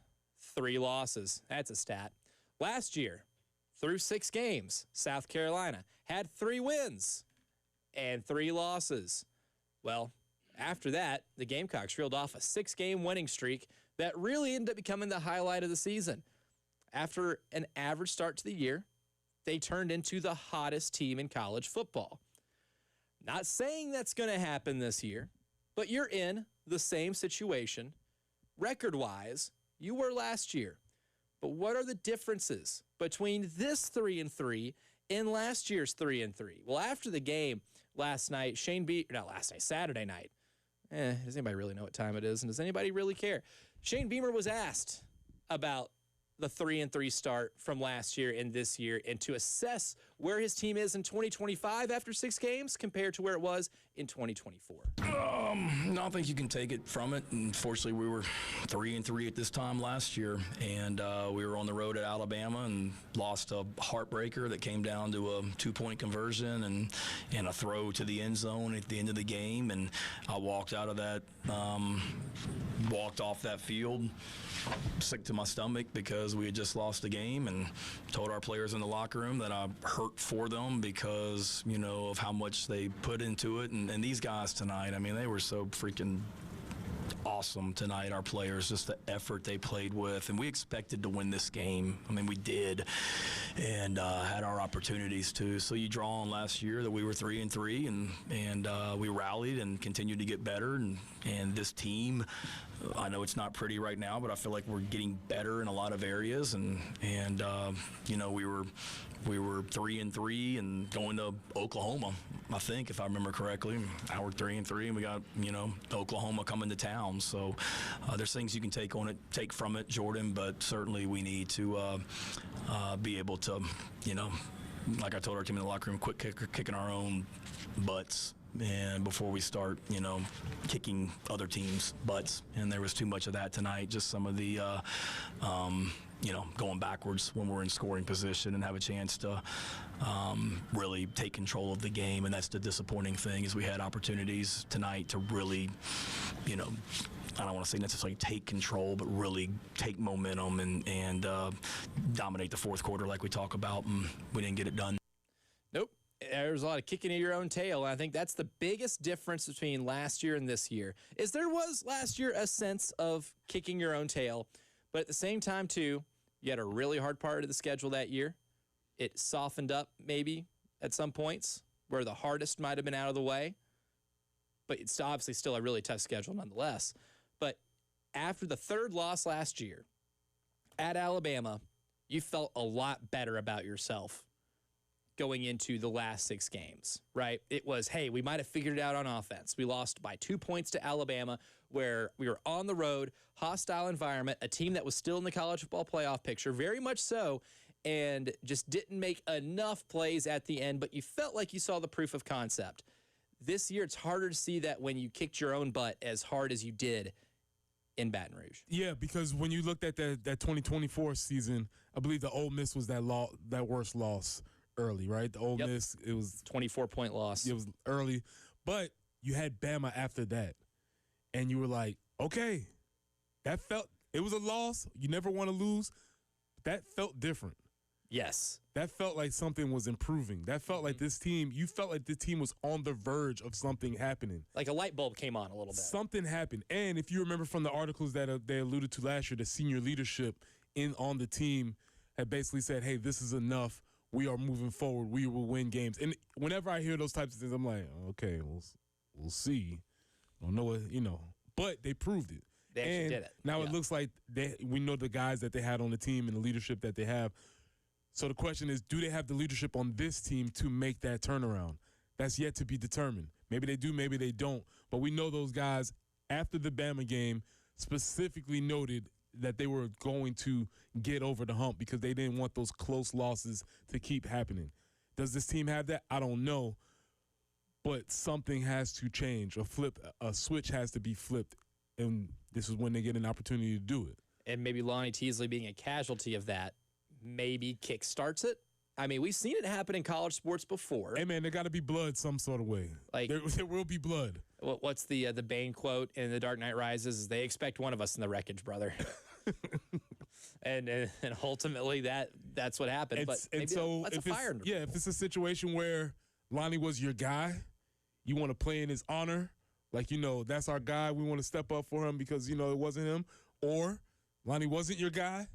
3 losses. That's a stat. Last year, through 6 games, South Carolina had 3 wins and 3 losses. Well, after that, the Gamecocks reeled off a 6-game winning streak that really ended up becoming the highlight of the season. After an average start to the year, they turned into the hottest team in college football. Not saying that's going to happen this year, but you're in the same situation record-wise you were last year. But what are the differences between this 3-3 and last year's 3-3? Well, after the game last night, Saturday night. Does anybody really know what time it is? And does anybody really care? Shane Beamer was asked about the 3-3 start from last year and this year, and to assess where his team is in 2025 after 6 games compared to where it was in 2024. No, I think you can take it from it. Unfortunately, we were 3-3 at this time last year, and we were on the road at Alabama and lost a heartbreaker that came down to a 2-point conversion and a throw to the end zone at the end of the game. And I walked out of that, walked off that field sick to my stomach because we had just lost the game, and told our players in the locker room that I hurt for them because, you know, of how much they put into it. And these guys tonight, I mean, they were so freaking awesome tonight, our players, just the effort they played with. And we expected to win this game. I mean, we did, and had our opportunities too. So you draw on last year that we were 3-3, and we rallied and continued to get better. And this team, I know it's not pretty right now, but I feel like we're getting better in a lot of areas. And you know, we were 3-3 and going to Oklahoma, I think, if I remember correctly. Now we're 3-3, and we got, you know, Oklahoma coming to town. So there's things you can take from it, Jordan. But certainly we need to be able to, you know, like I told our team in the locker room, quit kicking our own butts. And before we start, you know, kicking other teams' butts. And there was too much of that tonight. Just some of the, you know, going backwards when we're in scoring position and have a chance to really take control of the game. And that's the disappointing thing, is we had opportunities tonight to really, you know, I don't want to say necessarily take control, but really take momentum and dominate the fourth quarter like we talk about. And we didn't get it done. Nope. There's a lot of kicking at your own tail, and I think that's the biggest difference between last year and this year, is there was last year a sense of kicking your own tail, but at the same time, too, you had a really hard part of the schedule that year. It softened up maybe at some points where the hardest might have been out of the way, but it's obviously still a really tough schedule nonetheless. But after the third loss last year at Alabama, you felt a lot better about yourself going into the last 6 games, right? It was, hey, we might have figured it out on offense. We lost by 2 points to Alabama, where we were on the road, hostile environment, a team that was still in the college football playoff picture, very much so, and just didn't make enough plays at the end, but you felt like you saw the proof of concept. This year, it's harder to see that when you kicked your own butt as hard as you did in Baton Rouge. Yeah, because when you looked at that 2024 season, I believe the Ole Miss was that worst loss early, right? The Ole Miss, it was 24-point loss. It was early, but you had Bama after that, and you were like, okay, it was a loss. You never want to lose. That felt different. Yes. That felt like something was improving. That felt like this team, you felt like this team was on the verge of something happening. Like a light bulb came on a little bit. Something happened. And if you remember from the articles that they alluded to last year, the senior leadership on the team had basically said, hey, this is enough. We are moving forward. We will win games. And whenever I hear those types of things, I'm like, okay, we'll see. Don't know what, you know. But they proved it. They actually did it. Now it looks like we know the guys that they had on the team and the leadership that they have. So the question is, do they have the leadership on this team to make that turnaround? That's yet to be determined. Maybe they do, maybe they don't. But we know those guys, after the Bama game, specifically noted that they were going to get over the hump because they didn't want those close losses to keep happening. Does this team have that? I don't know. But something has to change. A switch has to be flipped, and this is when they get an opportunity to do it. And maybe Lonnie Teasley being a casualty of that maybe kickstarts it. I mean, we've seen it happen in college sports before. Hey, man, there got to be blood some sort of way. Like there will be blood. What's the Bane quote in The Dark Knight Rises? Is they expect one of us in the wreckage, brother. and ultimately that's what happened. But so that's a fire. If it's a situation where Lonnie was your guy, you want to play in his honor, like, you know, that's our guy. We want to step up for him because, you know, it wasn't him. Or Lonnie wasn't your guy,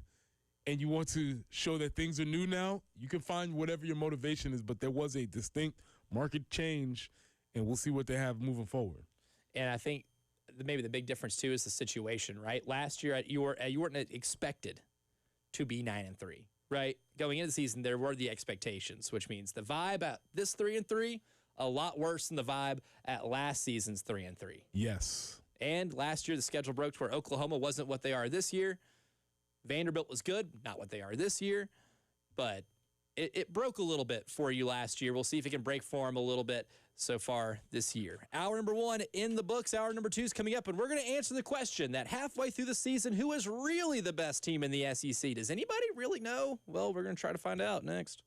and you want to show that things are new now, you can find whatever your motivation is, but there was a distinct market change, and we'll see what they have moving forward. And I think maybe the big difference too is the situation, right? Last year you weren't expected to be 9-3, right? Going into the season, there were the expectations, which means the vibe at this 3-3 a lot worse than the vibe at last season's 3-3. Yes. And last year the schedule broke to where Oklahoma wasn't what they are this year. Vanderbilt was good, not what they are this year, but it broke a little bit for you last year. We'll see if it can break for them a little bit so far this year. Hour number 1 in the books. Hour number 2 is coming up, and we're going to answer the question that halfway through the season, who is really the best team in the SEC? Does anybody really know? Well, we're going to try to find out next.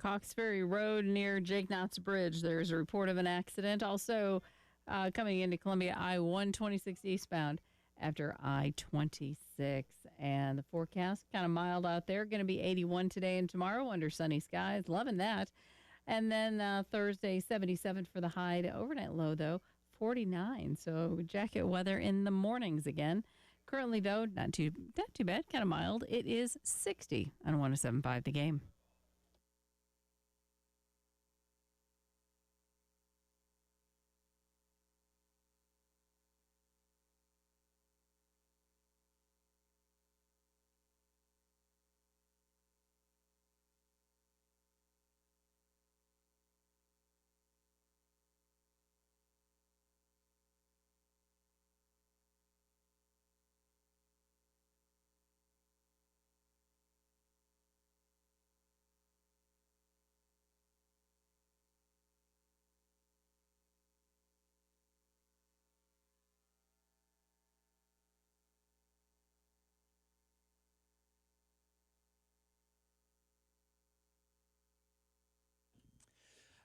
Cox Ferry Road near Jake Knott's Bridge. There's a report of an accident. Also, coming into Columbia, I-126 eastbound after I-26. And the forecast, kind of mild out there. Going to be 81 today and tomorrow under sunny skies. Loving that. And then Thursday, 77 for the high. To overnight low, though, 49. So jacket weather in the mornings again. Currently, though, not too bad. Kind of mild. It is 60 on 107.5 The Game.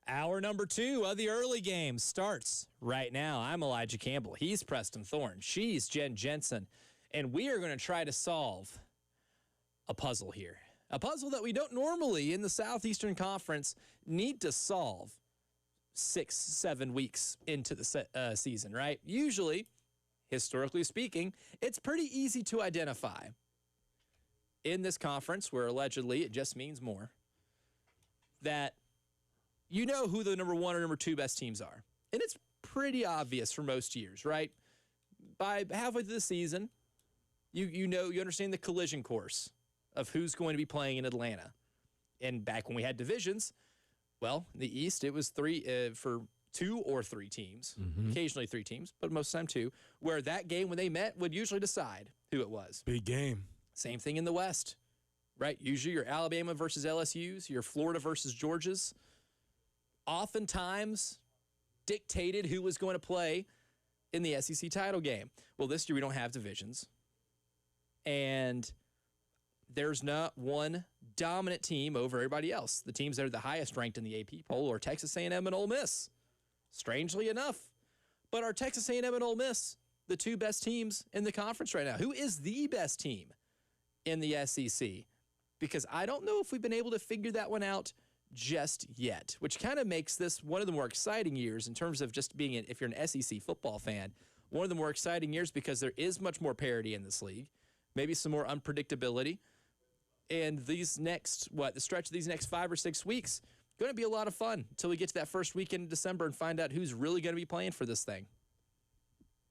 Hour number 2 of the early game starts right now. I'm Elijah Campbell. He's Preston Thorne. She's Jen Jensen. And we are going to try to solve a puzzle here. A puzzle that we don't normally in the Southeastern Conference need to solve 6-7 weeks into the season, right? Usually, historically speaking, it's pretty easy to identify. In this conference, where allegedly it just means more, that you know who the number 1 or number 2 best teams are. And it's pretty obvious for most years, right? By halfway through the season, you understand the collision course of who's going to be playing in Atlanta. And back when we had divisions, well, in the East, it was for 2 or 3 teams, occasionally 3 teams, but most of the time 2, where that game, when they met, would usually decide who it was. Big game. Same thing in the West, right? Usually your Alabama versus LSU's, your Florida versus Georgia's, oftentimes dictated who was going to play in the SEC title game. Well, this year we don't have divisions. And there's not one dominant team over everybody else. The teams that are the highest ranked in the AP poll are Texas A&M and Ole Miss, strangely enough. But are Texas A&M and Ole Miss the 2 best teams in the conference right now? Who is the best team in the SEC? Because I don't know if we've been able to figure that one out just yet, which kind of makes this one of the more exciting years in terms of just being, if you're an SEC football fan, one of the more exciting years because there is much more parity in this league, maybe some more unpredictability. And the stretch of these next 5 or 6 weeks, going to be a lot of fun until we get to that first weekend in December and find out who's really going to be playing for this thing.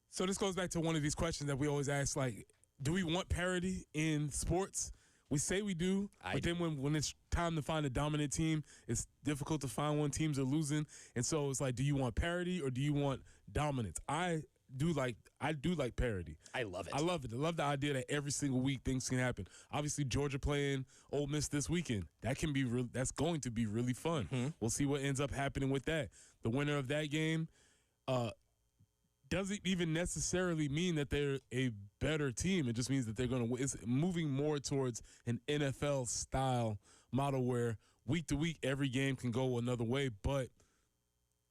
So this goes back to one of these questions that we always ask, like, do we want parity in sports? We say we do, but then when it's time to find a dominant team, it's difficult to find one. Teams are losing. And so it's like, do you want parity or do you want dominance? I do like parity. I love it. I love it. I love the idea that every single week things can happen. Obviously, Georgia playing Ole Miss this weekend. That's going to be really fun. Mm-hmm. We'll see what ends up happening with that. The winner of that game doesn't even necessarily mean that they're a better team. It just means that they're going to win. It's moving more towards an NFL-style model where week to week every game can go another way, but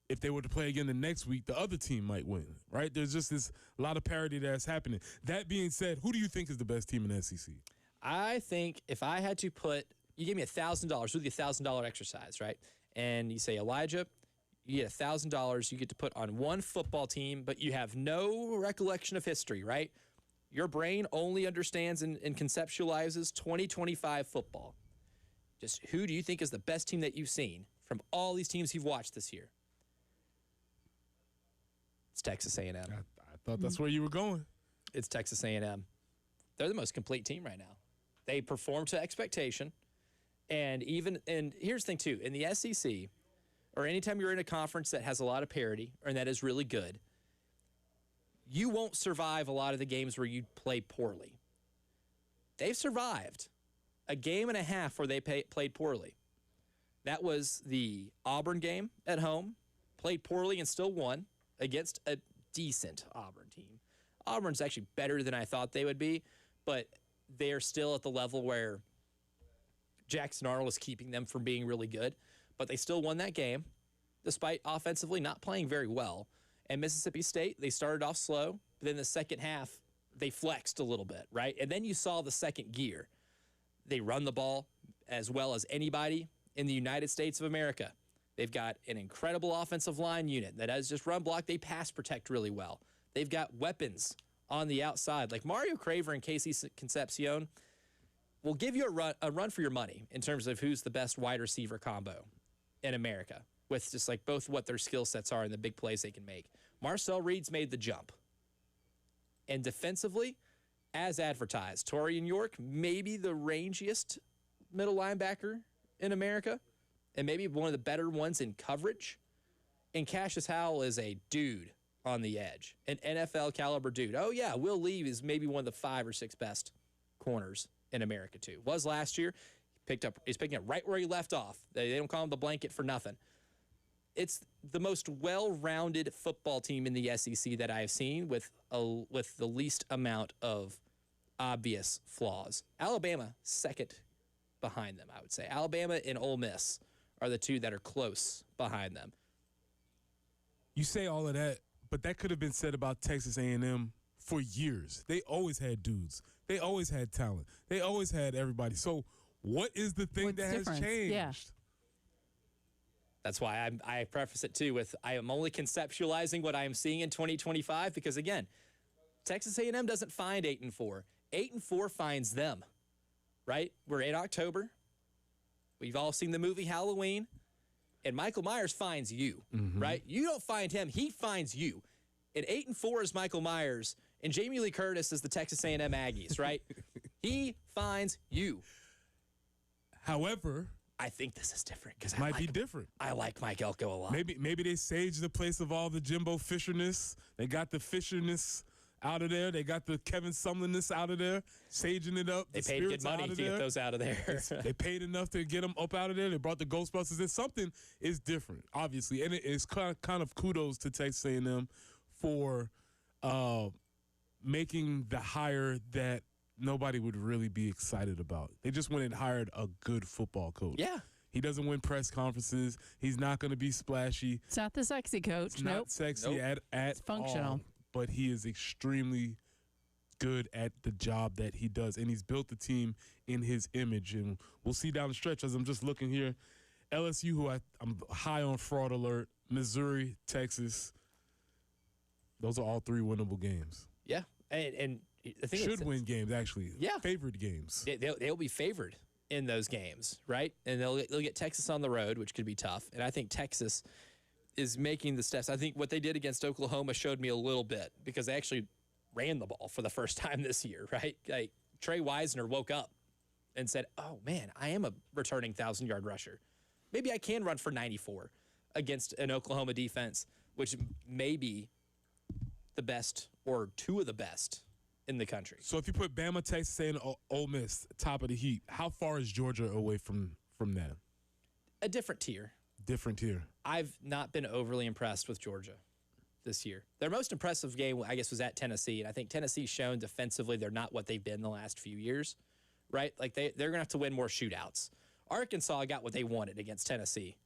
if they were to play again the next week, the other team might win, right? There's just this lot of parity that's happening. That being said, who do you think is the best team in the SEC? I think if I had to you gave me $1,000, do the $1,000 exercise, right? And you say, Elijah, you get $1,000 you get to put on one football team, but you have no recollection of history, right? Your brain only understands and conceptualizes 2025 football. Just who do you think is the best team that you've seen from all these teams you've watched this year? It's Texas A&M. I thought that's where you were going. It's Texas A&M. They're the most complete team right now. They perform to expectation. And here's the thing, too. In the SEC, or anytime you're in a conference that has a lot of parity and that is really good, you won't survive a lot of the games where you play poorly. They've survived a game and a half where they played poorly. That was the Auburn game at home, played poorly and still won against a decent Auburn team. Auburn's actually better than I thought they would be, but they're still at the level where Jackson Arnold is keeping them from being really good. But they still won that game, despite offensively not playing very well. And Mississippi State, they started off slow, but then the second half, they flexed a little bit, right? And then you saw the second gear. They run the ball as well as anybody in the United States of America. They've got an incredible offensive line unit that has just run block. They pass protect really well. They've got weapons on the outside. Like Mario Craver and Casey Concepcion will give you a run for your money in terms of who's the best wide receiver combo in America, with just like both what their skill sets are and the big plays they can make. Marcel Reed's made the jump. And defensively, as advertised, Torian York, maybe the rangiest middle linebacker in America, and maybe one of the better ones in coverage. And Cassius Howell is a dude on the edge, an NFL caliber dude. Oh yeah, Will Lee is maybe one of the 5 or 6 best corners in America too. Was last year. He's picking up right where he left off. They don't call him the blanket for nothing. It's the most well-rounded football team in the SEC that I have seen with the least amount of obvious flaws. Alabama, second behind them, I would say. Alabama and Ole Miss are the two that are close behind them. You say all of that, but that could have been said about Texas A&M for years. They always had dudes. They always had talent. They always had everybody. So what is the thing What's that has different? changed? Yeah. That's why I preface it too with I am only conceptualizing what I am seeing in 2025 because again, Texas A&M doesn't find 8-4. 8-4 finds them. Right? We're in October. We've all seen the movie Halloween, and Michael Myers finds you. Right? You don't find him; he finds you. And 8-4 is Michael Myers, and Jamie Lee Curtis is the Texas A&M Aggies. Right? He finds you. However, I think this is different because might be different. I like Mike Elko a lot. Maybe they saged the place of all the Jimbo Fisherness. They got the Fisherness out of there. They got the Kevin Sumlinness out of there, saging it up. They paid good money to get those out of there. They paid enough to get them up out of there. They brought the Ghostbusters in. Something is different, obviously, and it is kind of kudos to Texas A&M for making the hire that nobody would really be excited about. They just went and hired a good football coach. Yeah. He doesn't win press conferences. He's not going to be splashy. It's not the sexy coach. It's Nope. not sexy at It's functional. all, but he is extremely good at the job that he does, and he's built the team in his image. And we'll see down the stretch as I'm just looking here. LSU, who I'm high on fraud alert, Missouri, Texas. Those are all three winnable games. Yeah. And the thing Should win games, actually. Yeah. Favored games. They'll be favored in those games, right? And they'll get Texas on the road, which could be tough. And I think Texas is making the steps. I think what they did against Oklahoma showed me a little bit because they actually ran the ball for the first time this year, right? Like Trey Wisner woke up and said, oh, man, I am a returning 1,000-yard rusher. Maybe I can run for 94 against an Oklahoma defense, which may be the best or two of the best in the country. So if you put Bama, Texas, and Ole Miss top of the heap, how far is Georgia away from that? A different tier. Different tier. I've not been overly impressed with Georgia this year. Their most impressive game, I guess, was at Tennessee, and I think Tennessee's shown defensively they're not what they've been the last few years, right? Like they're going to have to win more shootouts. Arkansas got what they wanted against Tennessee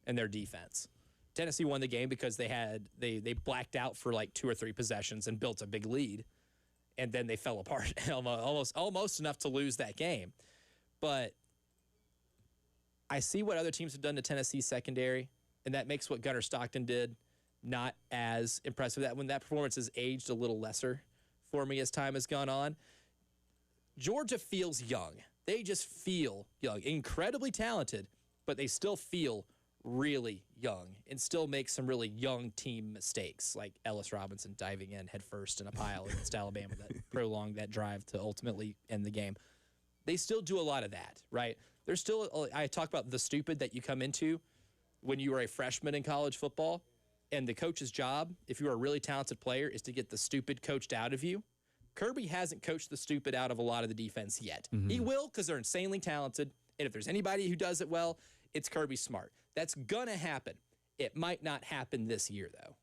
and their defense. Tennessee won the game because they blacked out for like 2 or 3 possessions and built a big lead, and then they fell apart almost enough to lose that game. But I see what other teams have done to Tennessee's secondary, and that makes what Gunnar Stockton did not as impressive. That when that performance has aged a little lesser for me as time has gone on. Georgia feels young. They just feel young, incredibly talented, but they still feel really young and still make some really young team mistakes, like Ellis Robinson diving in headfirst in a pile against Alabama that prolonged that drive to ultimately end the game. They still do a lot of that, right? There's still, I talk about the stupid that you come into when you are a freshman in college football, and the coach's job, if you're a really talented player, is to get the stupid coached out of you. Kirby hasn't coached the stupid out of a lot of the defense yet. He will because they're insanely talented, and if there's anybody who does it well, it's Kirby Smart. That's going to happen. It might not happen this year, though.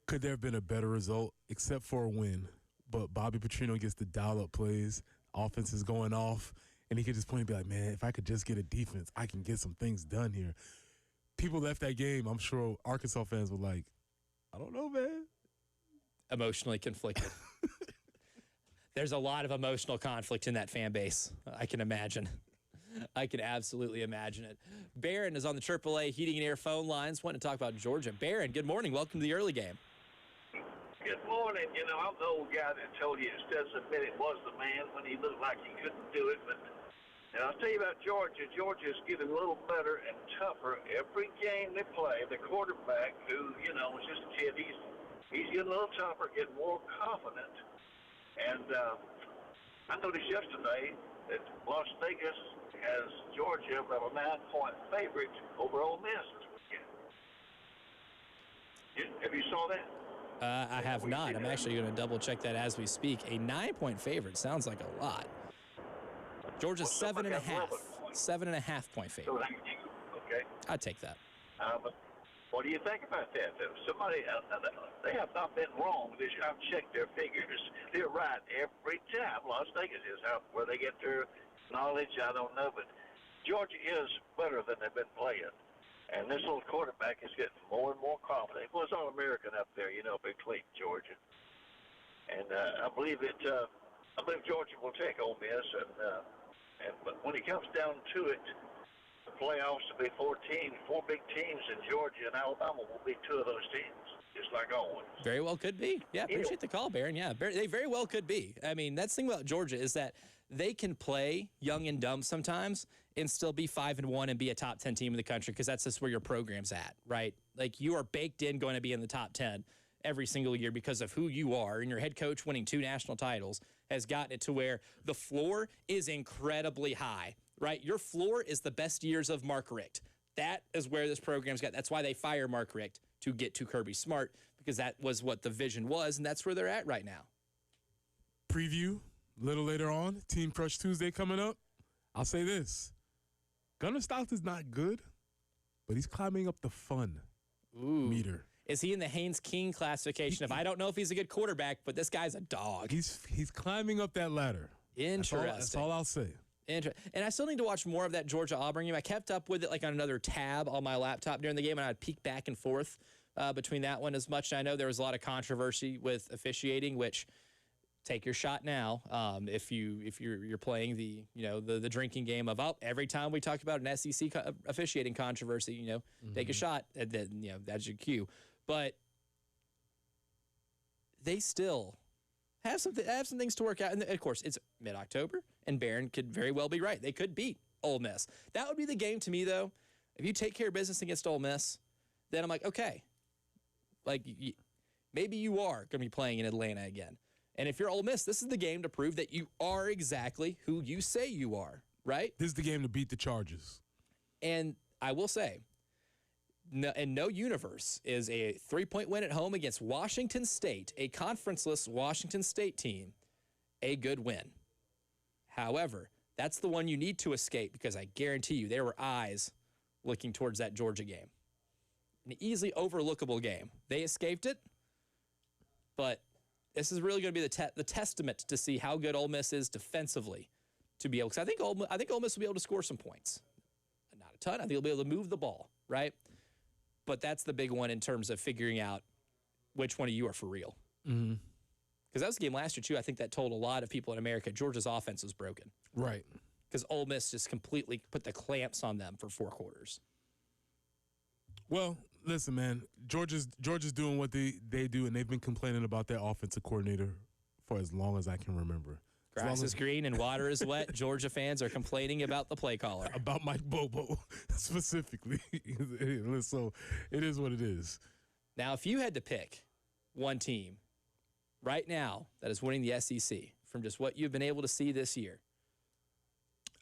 Could there have been a better result except for a win? But Bobby Petrino gets the dial-up plays. Offense is going off. And he could just point and be like, man, if I could just get a defense, I can get some things done here. People left that game. I'm sure Arkansas fans were like, I don't know, man. Emotionally conflicted. There's a lot of emotional conflict in that fan base. I can imagine. I can absolutely imagine it. Barron is on the AAA Heating and Air phone lines wanting to talk about Georgia. Barron, good morning. Welcome to the early game. Good morning. You know, I'm the old guy that told you Stetson Bennett was the man when he looked like he couldn't do it. But and I'll tell you about Georgia. Georgia's getting a little better and tougher every game they play. The quarterback, who, you know, was just a kid, he's getting a little tougher, getting more confident. And I noticed yesterday that Las Vegas has Georgia about a 9-point favorite over Ole Miss this weekend. Have you saw that? I have not. I'm actually going to double check that as we speak. A 9-point favorite sounds like a lot. Georgia's 7.5. 7.5-point favorite. Okay. I'd take that. But what do you think about that? Somebody, they have not been wrong. I've checked their figures. They're right every time. Las Vegas is where they get their knowledge. I don't know, but Georgia is better than they've been playing. And this little quarterback is getting more and more confident. He was All-American up there, Big Clayton, Georgia. And I believe Georgia will take Ole Miss. But when it comes down to it, the playoffs will be four big teams, and Georgia and Alabama will be two of those teams, just like always. Very well could be. Yeah, appreciate the call, Baron. Yeah, they very well could be. I mean, that's the thing about Georgia is that they can play young and dumb sometimes and still be 5-1 and be a top 10 team in the country because that's just where your program's at, right? Like you are baked in going to be in the top 10 every single year because of who you are, and your head coach winning 2 national titles has gotten it to where the floor is incredibly high, right? Your floor is the best years of Mark Richt. That is where this program's got. That's why they fire Mark Richt to get to Kirby Smart because that was what the vision was, and that's where they're at right now. Preview a little later on, Team Crush Tuesday coming up. I'll say this. Gunnar Stockton's not good, but he's climbing up the fun meter. Is he in the Haynes King classification? I don't know if he's a good quarterback, but this guy's a dog. He's climbing up that ladder. Interesting. That's all I'll say. And I still need to watch more of that Georgia-Auburn game. I kept up with it like on another tab on my laptop during the game, and I'd peek back and forth between that one as much. And I know there was a lot of controversy with officiating, which take your shot now. If you're playing the drinking game of every time we talk about an SEC officiating controversy, take a shot. That's your cue. But they still have some things to work out. And of course, it's mid-October, and Barron could very well be right. They could beat Ole Miss. That would be the game to me, though. If you take care of business against Ole Miss, then I'm like, okay, maybe you are going to be playing in Atlanta again. And if you're Ole Miss, this is the game to prove that you are exactly who you say you are, right? This is the game to beat the Chargers. And I will say, no universe is a 3-point win at home against Washington State, a conferenceless Washington State team, a good win. However, that's the one you need to escape because I guarantee you there were eyes looking towards that Georgia game. An easily overlookable game. They escaped it, but this is really going to be the testament to see how good Ole Miss is defensively to be able. Because I think Ole Miss will be able to score some points, not a ton. I think they'll be able to move the ball, right? But that's the big one in terms of figuring out which one of you are for real. Mm-hmm. Because that was the game last year, too. I think that told a lot of people in America Georgia's offense was broken. Right. Because Ole Miss just completely put the clamps on them for 4 quarters. Well, listen, man. Georgia's doing what they do, and they've been complaining about their offensive coordinator for as long as I can remember. Grass is green and water is wet. Georgia fans are complaining about the play caller. About Mike Bobo, specifically. So it is what it is. Now, if you had to pick one team right now that is winning the SEC from just what you've been able to see this year.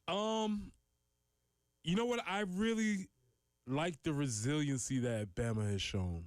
You know what? I really like the resiliency that Bama has shown.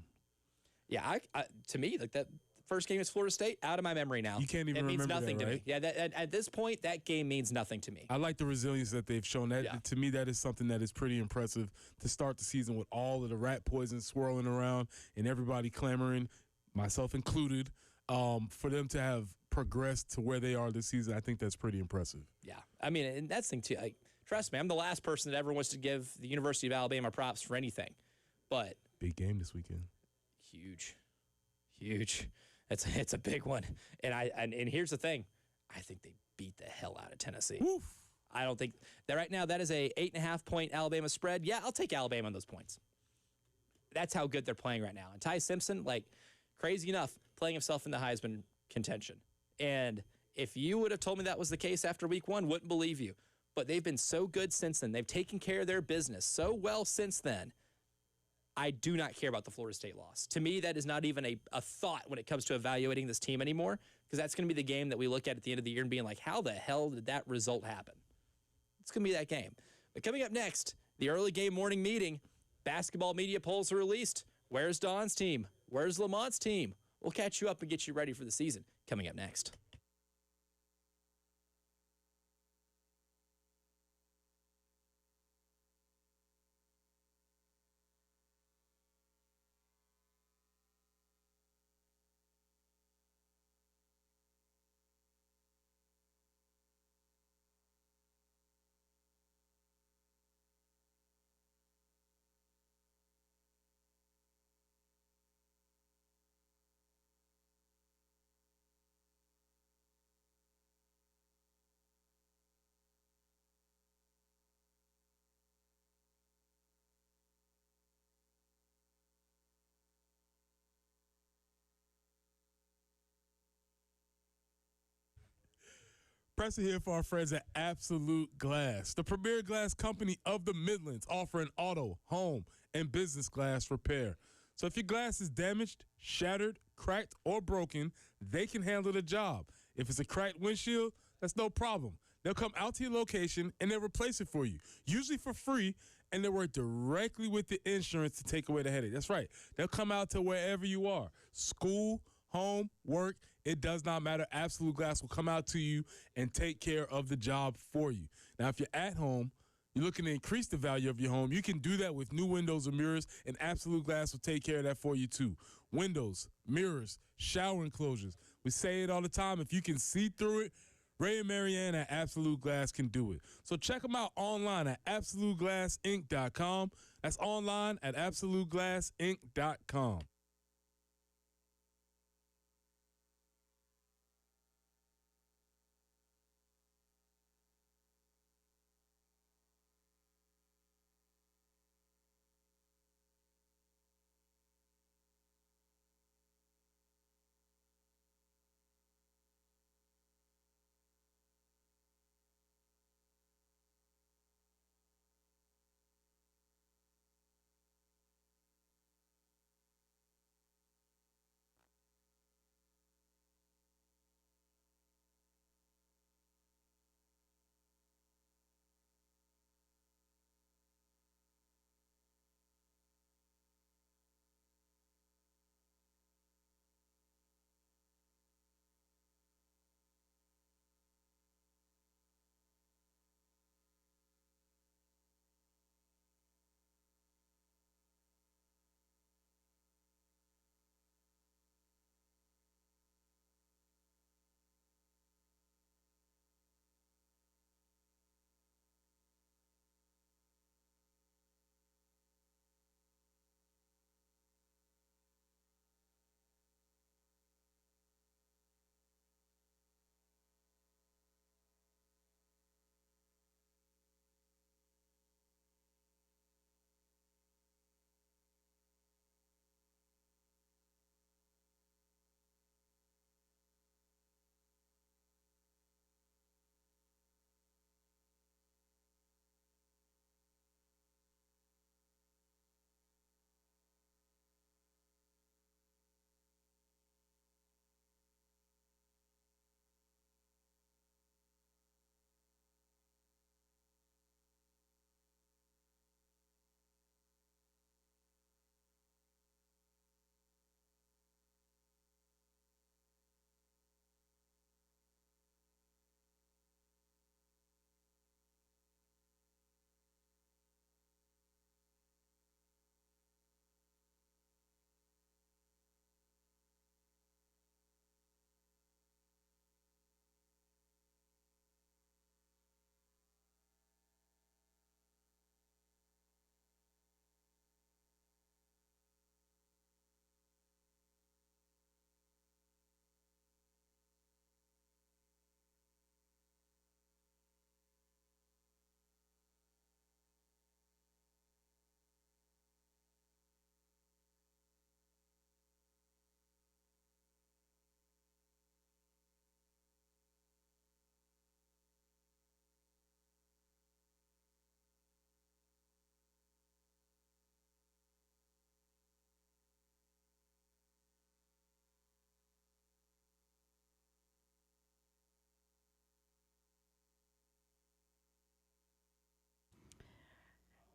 Yeah, to me, like that first game is Florida State, out of my memory now. You can't even remember that, It means nothing to right? me. Yeah, at this point, that game means nothing to me. I like the resilience that they've shown. To me, that is something that is pretty impressive to start the season with all of the rat poison swirling around and everybody clamoring, myself included, for them to have progressed to where they are this season. I think that's pretty impressive. Yeah, I mean, and that's the thing too. Trust me, I'm the last person that ever wants to give the University of Alabama props for anything, but big game this weekend. Huge. It's a big one, and here's the thing, I think they beat the hell out of Tennessee. Woof. I don't think that right now that is a 8.5-point Alabama spread. Yeah, I'll take Alabama on those points. That's how good they're playing right now. And Ty Simpson, crazy enough, playing himself in the Heisman contention. And if you would have told me that was the case after week 1, wouldn't believe you. But they've been so good since then. They've taken care of their business so well since then. I do not care about the Florida State loss. To me, that is not even a thought when it comes to evaluating this team anymore, because that's going to be the game that we look at the end of the year and being like, how the hell did that result happen? It's going to be that game. But coming up next, the early game morning meeting, basketball media polls are released. Where's Don's team? Where's Lamont's team? We'll catch you up and get you ready for the season. Coming up next. Preston here for our friends at Absolute Glass, the premier glass company of the Midlands, offering auto, home, and business glass repair. So if your glass is damaged, shattered, cracked, or broken, they can handle the job. If it's a cracked windshield, that's no problem. They'll come out to your location and they'll replace it for you, usually for free, and they'll work directly with the insurance to take away the headache. That's right. They'll come out to wherever you are, school, home, work, it does not matter. Absolute Glass will come out to you and take care of the job for you. Now, if you're at home, you're looking to increase the value of your home, you can do that with new windows or mirrors, and Absolute Glass will take care of that for you too. Windows, mirrors, shower enclosures. We say it all the time. If you can see through it, Ray and Marianne at Absolute Glass can do it. So check them out online at AbsoluteGlassInc.com. That's online at AbsoluteGlassInc.com.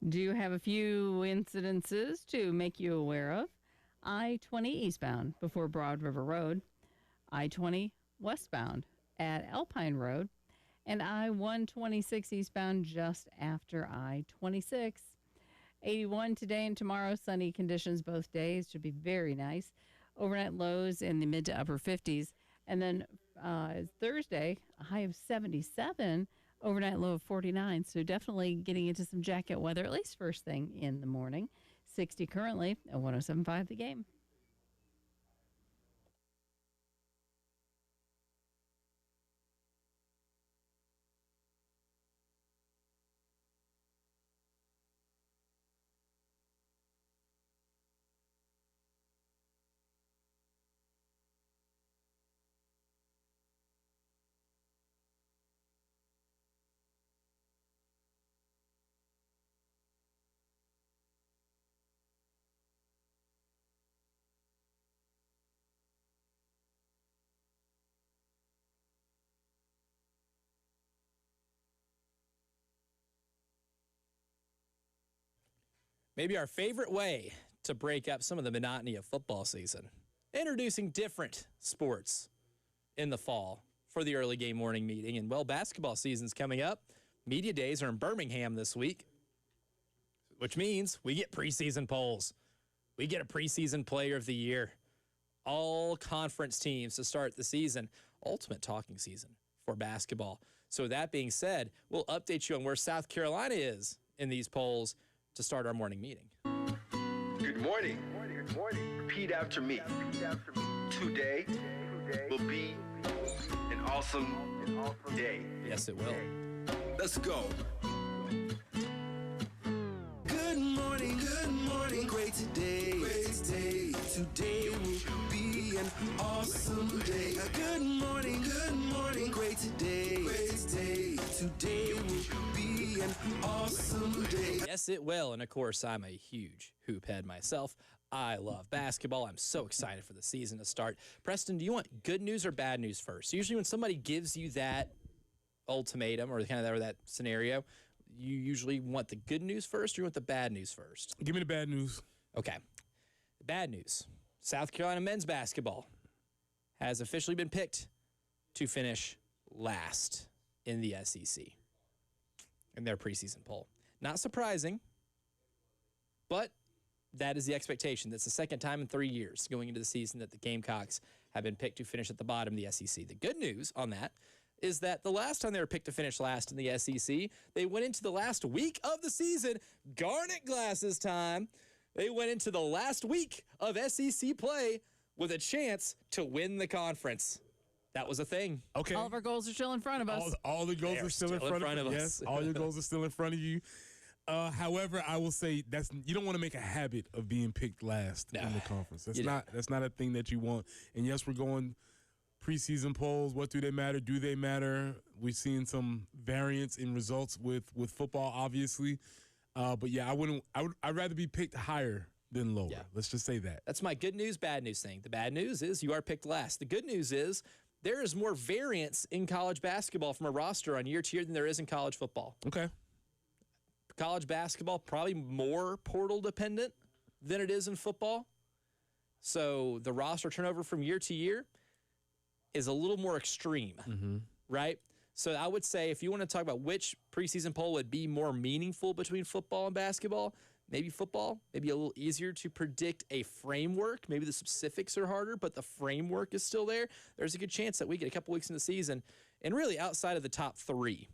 Do have a few incidences to make you aware of. I-20 eastbound before Broad River Road, I-20 westbound at Alpine Road, and I-126 eastbound just after I-26. 81 today and tomorrow, sunny conditions both days. Should be very nice. Overnight lows in the mid to upper 50s. And then Thursday, a high of 77. Overnight low of 49, so definitely getting into some jacket weather, at least first thing in the morning. 60 currently at 107.5 The Game. maybe our favorite way to break up some of the monotony of football season. Introducing different sports in the fall for the early game morning meeting. And, well, basketball season's coming up. Media days are in Birmingham this week, which means we get preseason polls. We get a preseason player of the year. All conference teams to start the season. Ultimate talking season for basketball. So that being said, we'll update you on where South Carolina is in these polls to start our morning meeting. Good morning. Good morning. Repeat after me. Today will be an awesome day. Yes, it will. Let's go. Good morning, great today. Today will be an awesome day. Good morning, great today. Today will be an awesome day. Yes, it will. And of course, I'm a huge hoop head myself. I love basketball. I'm so excited for the season to start. Preston, do you want good news or bad news first? Usually when somebody gives you that ultimatum or kind of that scenario, you usually want the good news first or you want the bad news first? Give me the bad news. Okay. The bad news. South Carolina men's basketball has officially been picked to finish last in the SEC in their preseason poll. Not surprising, but that is the expectation. That's the second time in 3 years going into the season that the Gamecocks have been picked to finish at the bottom of the SEC. The good news on that is that the last time they were picked to finish last in the SEC, they went into the last week of the season, Garnet Glasses time. They went into the last week of SEC play with a chance to win the conference. That was a thing. Okay. All of our goals are still in front of us. All the goals They're are still in front of us. Yes, all your goals are still in front of you. However, I will say you don't want to make a habit of being picked last in the conference. That's not a thing that you want. And yes, we're going preseason polls. What do they matter? Do they matter? We've seen some variance in results with football, obviously. But yeah, I'd rather be picked higher than lower. Yeah. Let's just say that. That's my good news, bad news thing. The bad news is you are picked last. The good news is there is more variance in college basketball from a roster on year to year than there is in college football. Okay. College basketball probably more portal dependent than it is in football. So the roster turnover from year to year is a little more extreme, right? So I would say if you want to talk about which preseason poll would be more meaningful between football and basketball, maybe football, maybe a little easier to predict a framework. Maybe the specifics are harder, but the framework is still there. There's a good chance that we get a couple weeks in the season, and really outside of the top three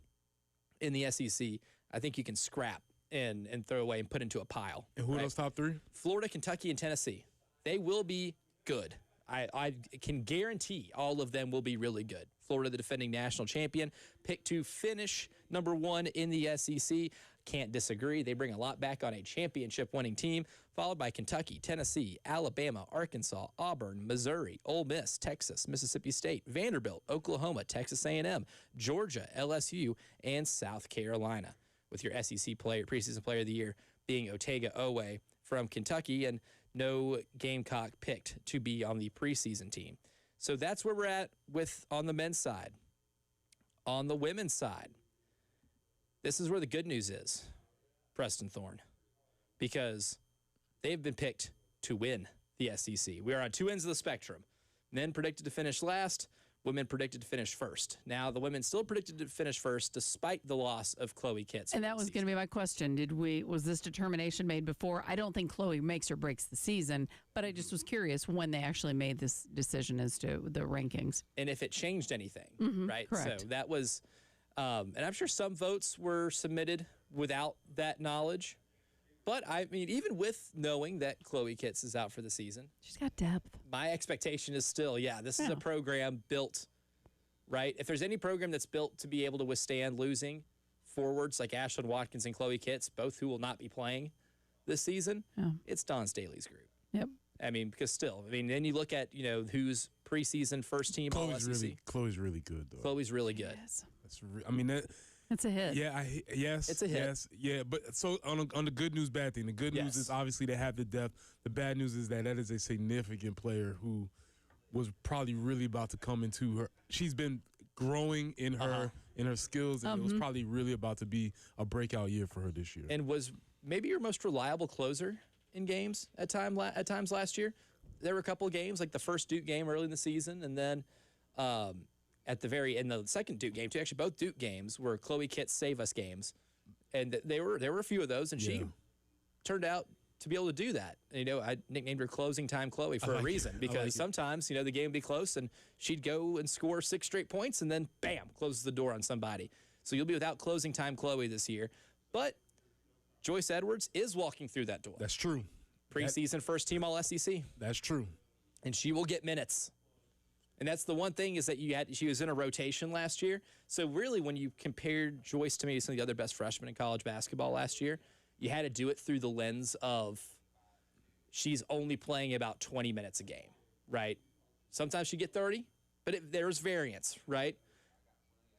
in the SEC, I think you can scrap and throw away and put into a pile. And who are those top three? Florida, Kentucky, and Tennessee. They will be good. I can guarantee all of them will be really good. Florida, the defending national champion, picked to finish number one in the SEC. Can't disagree. They bring a lot back on a championship-winning team, followed by Kentucky, Tennessee, Alabama, Arkansas, Auburn, Missouri, Ole Miss, Texas, Mississippi State, Vanderbilt, Oklahoma, Texas A&M, Georgia, LSU, and South Carolina, with your SEC preseason player of the year being Otega Owe from Kentucky, and no Gamecock picked to be on the preseason team. So that's where we're at on the men's side. On the women's side, this is where the good news is, Preston Thorne, because they've been picked to win the SEC. We are on two ends of the spectrum. Men predicted to finish last, women predicted to finish first. Now, the women still predicted to finish first despite the loss of Chloe Kitts. And that was going to be my question. Was this determination made before? I don't think Chloe makes or breaks the season, but I just was curious when they actually made this decision as to the rankings. And if it changed anything, right? Correct. So that was, and I'm sure some votes were submitted without that knowledge. But, I mean, even with knowing that Chloe Kitts is out for the season. She's got depth. My expectation is still, this is a program built, right? If there's any program that's built to be able to withstand losing forwards like Ashlyn Watkins and Chloe Kitts, both who will not be playing this season, it's Dawn Staley's group. Yep. I mean, because still, then you look at, who's preseason first team All-SEC. Chloe's really good, though. Chloe's really good. Yes. It's a hit. Yeah, yes. It's a hit. Yes, yeah. But so on the good news, bad thing. The good news is obviously they have the depth. The bad news is that is a significant player who was probably really about to come into her. She's been growing in her skills, and it was probably really about to be a breakout year for her this year. And was maybe your most reliable closer in games at times last year. There were a couple of games, like the first Duke game early in the season, and then at the very end, the second Duke game too. Actually, both Duke games were Chloe Kitts save us games, and there were a few of those, and she turned out to be able to do that. You know, I nicknamed her Closing Time Chloe for a reason, because sometimes, you know, the game would be close and she'd go and score 6 straight points and then bam, closes the door on somebody. So you'll be without Closing Time Chloe this year. But Joyce Edwards is walking through that door. That's true. Preseason first team all SEC. That's true. And she will get minutes. And that's the one thing, is that she was in a rotation last year. So really, when you compared Joyce to maybe some of the other best freshmen in college basketball last year, you had to do it through the lens of she's only playing about 20 minutes a game, right? Sometimes she get 30, but there's variance, right?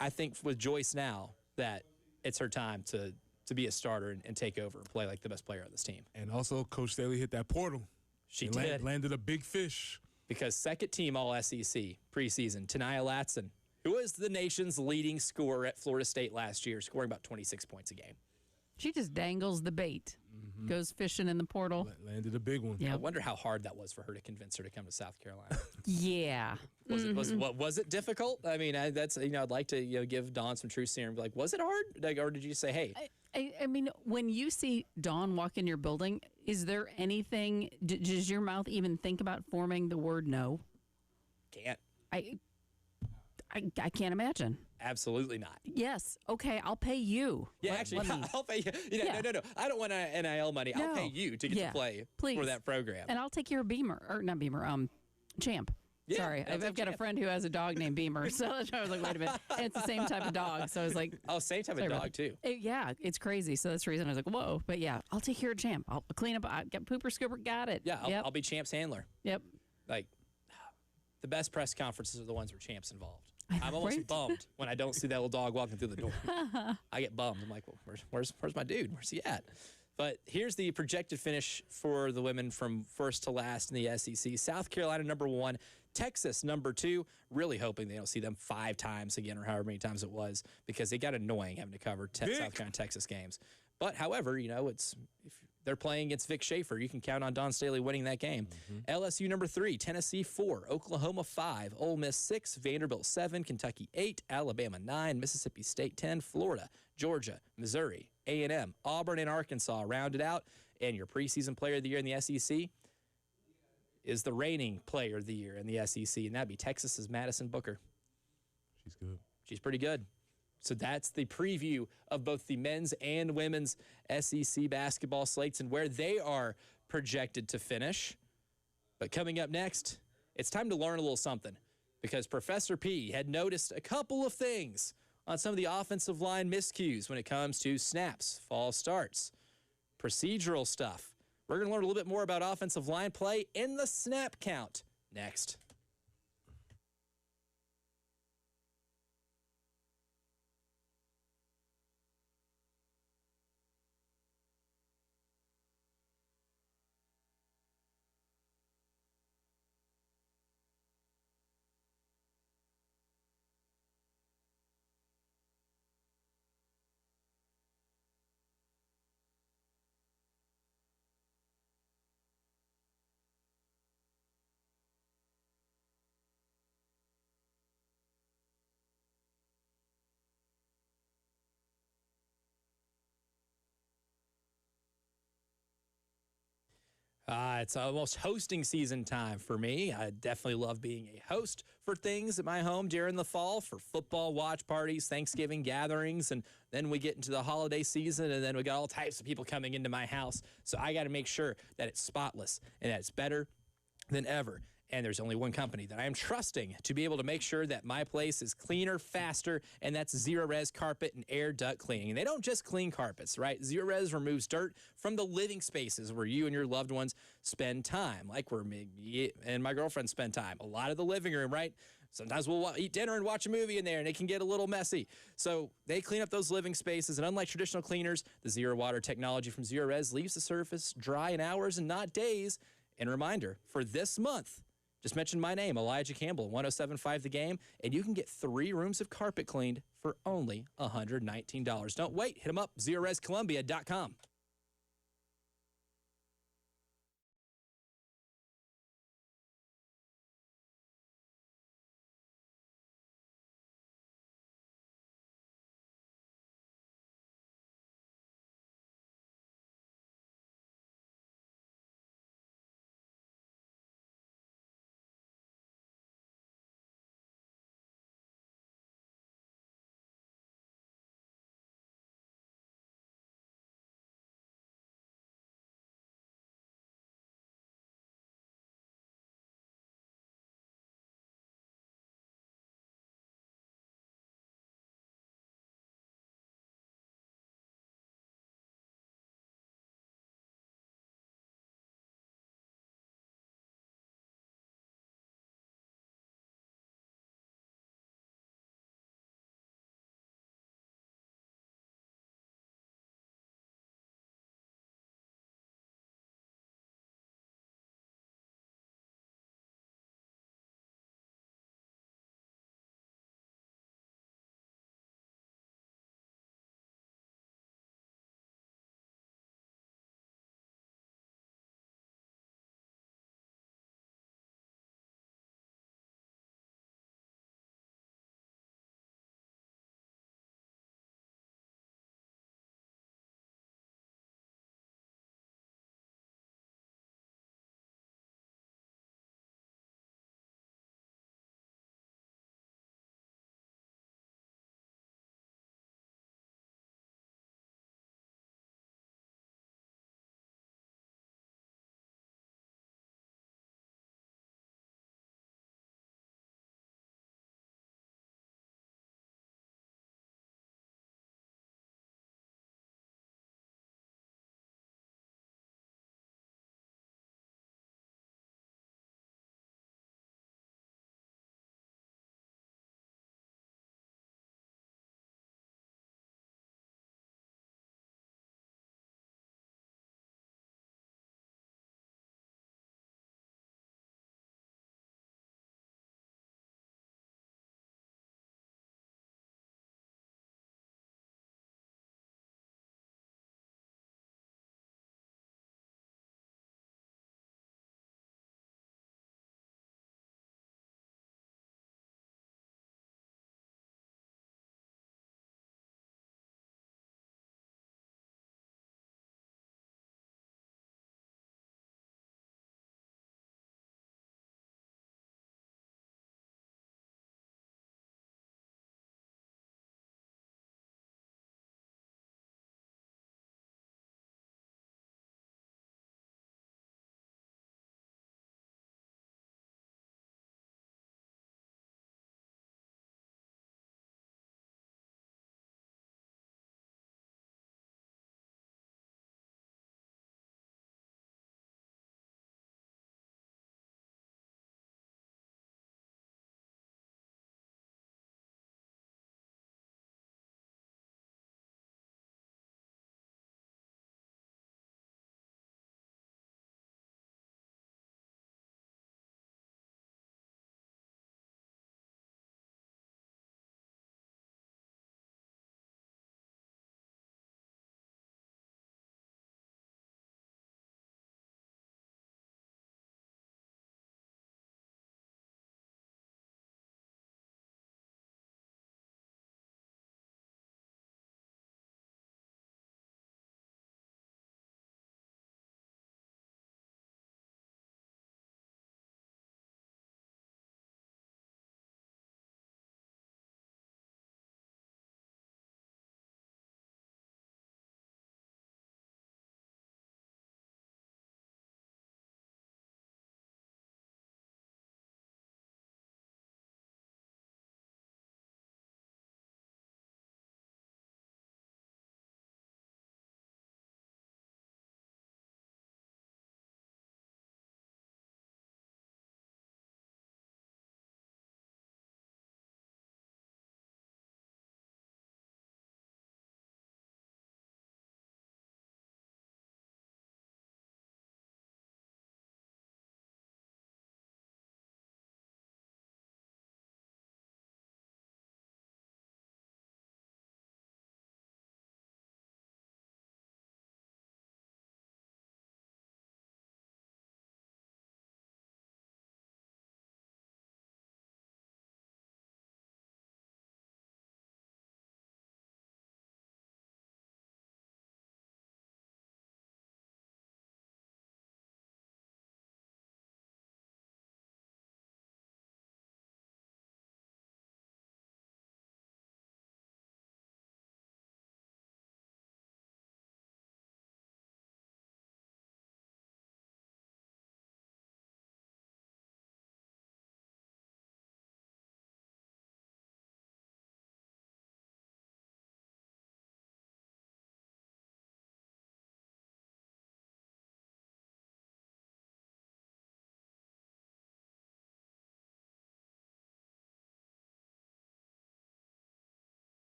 I think with Joyce now that it's her time to be a starter and take over and play like the best player on this team. And also, Coach Staley hit that portal. She did. Landed a big fish. Because second team All-SEC preseason, Tania Latson, who was the nation's leading scorer at Florida State last year, scoring about 26 points a game. She just dangles the bait, goes fishing in the portal. Landed a big one. Yeah. I wonder how hard that was for her to convince her to come to South Carolina. Yeah. Was it difficult? I mean, I'd like to give Dawn some truth serum. Like, was it hard? Like, or did you say, hey? I mean, when you see Dawn walk in your building, is there anything? Does your mouth even think about forming the word no? Can't. I can't imagine. Absolutely not. Yes. Okay, I'll pay you. Yeah, actually, I'll pay you. No. I don't want NIL money. I'll pay you to get to play for that program. And I'll take your Beamer, or not Beamer, Champ. Yeah, sorry, I've got a friend who has a dog named Beamer, so that's why I was like, wait a minute. And it's the same type of dog, so I was like... Oh, same type of dog, too. Yeah, it's crazy, so that's the reason I was like, whoa. But yeah, I'll take care of Champ. I'll clean up, get Pooper Scooper, got it. Yeah, I'll be Champ's handler. Yep. Like, the best press conferences are the ones where Champ's involved. I'm almost bummed when I don't see that little dog walking through the door. I get bummed. I'm like, well, where's my dude? Where's he at? But here's the projected finish for the women from first to last in the SEC. South Carolina, number 1. Texas, number 2. Really hoping they don't see them 5 times again, or however many times it was, because it got annoying having to cover South Carolina Texas games. But, however, if they're playing against Vic Schaefer, you can count on Dawn Staley winning that game. LSU, number 3. Tennessee, 4. Oklahoma, 5. Ole Miss, 6. Vanderbilt, 7. Kentucky, 8. Alabama, 9. Mississippi State, 10. Florida, Georgia, Missouri, A&M, Auburn, and Arkansas rounded out. And your preseason player of the year in the SEC is the reigning player of the year in the SEC, and that'd be Texas's Madison Booker. She's good. She's pretty good. So that's the preview of both the men's and women's SEC basketball slates and where they are projected to finish. But coming up next, it's time to learn a little something, because Professor P had noticed a couple of things on some of the offensive line miscues when it comes to snaps, false starts, procedural stuff. We're going to learn a little bit more about offensive line play in the snap count next. It's almost hosting season time for me. I definitely love being a host for things at my home during the fall, for football watch parties, Thanksgiving gatherings, and then we get into the holiday season, and then we got all types of people coming into my house. So I got to make sure that it's spotless and that it's better than ever. And there's only one company that I am trusting to be able to make sure that my place is cleaner, faster, and that's Zerorez Carpet and Air Duct Cleaning. And they don't just clean carpets, right? Zerorez removes dirt from the living spaces where you and your loved ones spend time, like where me and my girlfriend spend time. A lot of the living room, right? Sometimes we'll eat dinner and watch a movie in there, and it can get a little messy. So they clean up those living spaces, and unlike traditional cleaners, the Zero Water technology from Zerorez leaves the surface dry in hours and not days. And a reminder, for this month, just mention my name, Elijah Campbell, 107.5 The Game, and you can get 3 rooms of carpet cleaned for only $119. Don't wait. Hit them up, ZerorezColumbia.com.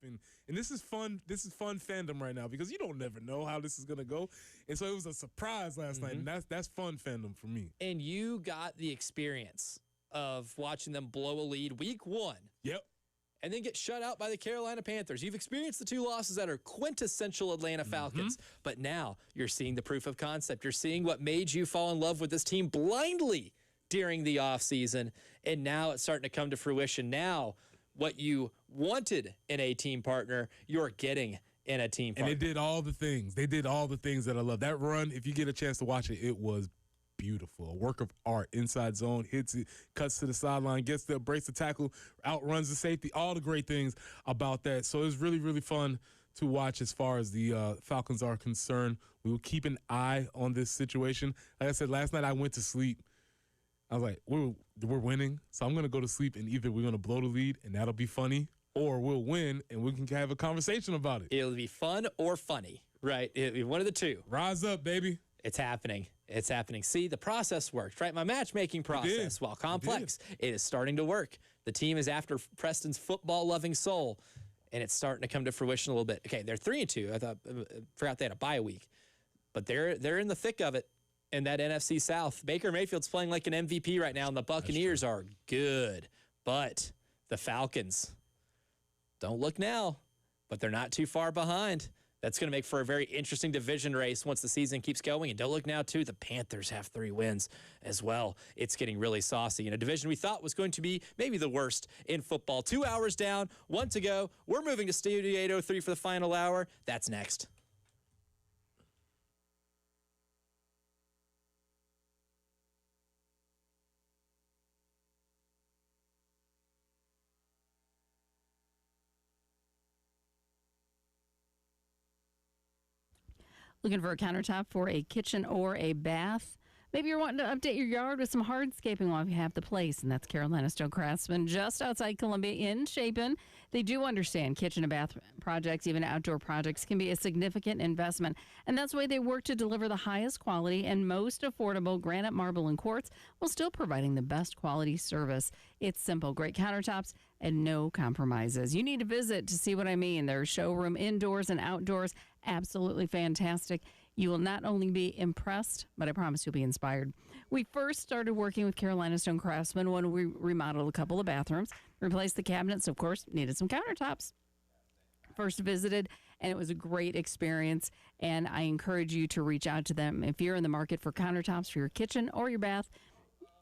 And this is fun. This is fun fandom right now because you don't never know how this is gonna go. And so it was a surprise last night, and that's fun fandom for me. And you got the experience of watching them blow a lead week 1. Yep. And then get shut out by the Carolina Panthers. You've experienced the 2 losses that are quintessential Atlanta Falcons, but now you're seeing the proof of concept. You're seeing what made you fall in love with this team blindly during the offseason, and now it's starting to come to fruition. Now, what you wanted in a team partner, you're getting in a team partner. And they did all the things. They did all the things that I love. That run, if you get a chance to watch it, it was beautiful. A work of art. Inside zone, hits it, cuts to the sideline, gets there, breaks the tackle, outruns the safety, all the great things about that. So it was really, really fun to watch as far as the Falcons are concerned. We will keep an eye on this situation. Like I said, last night I went to sleep. I was like, we're winning, so I'm going to go to sleep, and either we're going to blow the lead, and that'll be funny, or we'll win, and we can have a conversation about it. It'll be fun or funny, right? It'll be one of the two. Rise up, baby. It's happening. It's happening. See, the process worked, right? My matchmaking process, while complex, it is starting to work. The team is after Preston's football-loving soul, and it's starting to come to fruition a little bit. Okay, they're 3-2. I forgot they had a bye week, but they're in the thick of it. In that NFC South, Baker Mayfield's playing like an MVP right now, and the Buccaneers are good. But the Falcons, don't look now, but they're not too far behind. That's going to make for a very interesting division race once the season keeps going. And don't look now, too, the Panthers have 3 wins as well. It's getting really saucy in a division we thought was going to be maybe the worst in football. 2 hours down, 1 to go. We're moving to Studio 803 for the final hour. That's next. Looking for a countertop for a kitchen or a bath? Maybe you're wanting to update your yard with some hardscaping while you have the place, and that's Carolina Stone Craftsman just outside Columbia in Chapin. They do understand kitchen and bath projects, even outdoor projects, can be a significant investment, and that's why they work to deliver the highest quality and most affordable granite, marble, and quartz while still providing the best quality service. It's simple, great countertops and no compromises. You need to visit to see what I mean. Their showroom indoors and outdoors, absolutely fantastic. You will not only be impressed, but I promise you'll be inspired. We first started working with Carolina Stone Craftsman when we remodeled a couple of bathrooms, replaced the cabinets, of course, needed some countertops. First visited, and it was a great experience, and I encourage you to reach out to them if you're in the market for countertops for your kitchen or your bath.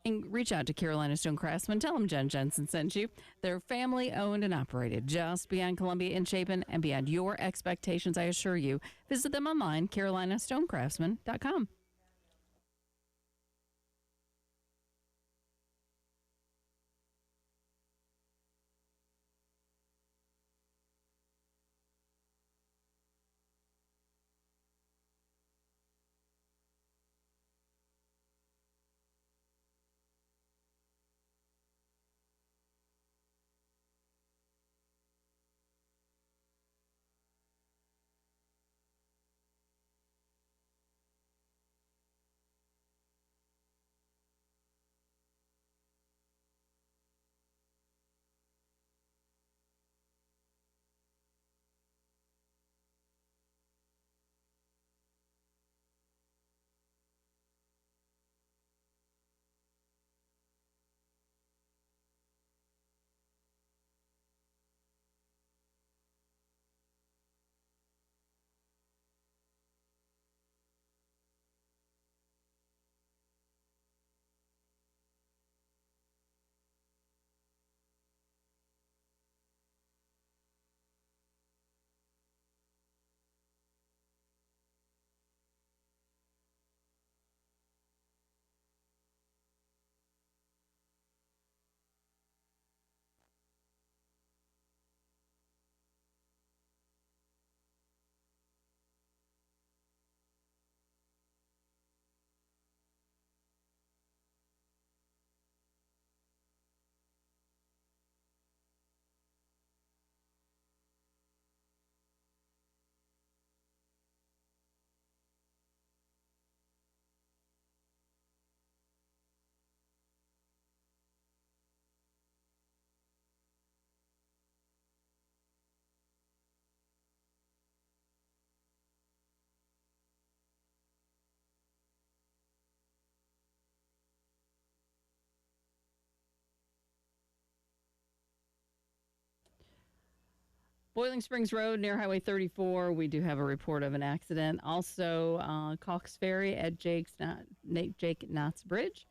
And reach out to Carolina Stone Craftsman. Tell them Jen Jensen sent you. They're family owned and operated just beyond Columbia in Chapin and beyond your expectations, I assure you. Visit them online, carolinastonecraftsman.com. Boiling Springs Road near Highway 34, we do have a report of an accident. Also, Cox Ferry at Jake Knott's Bridge.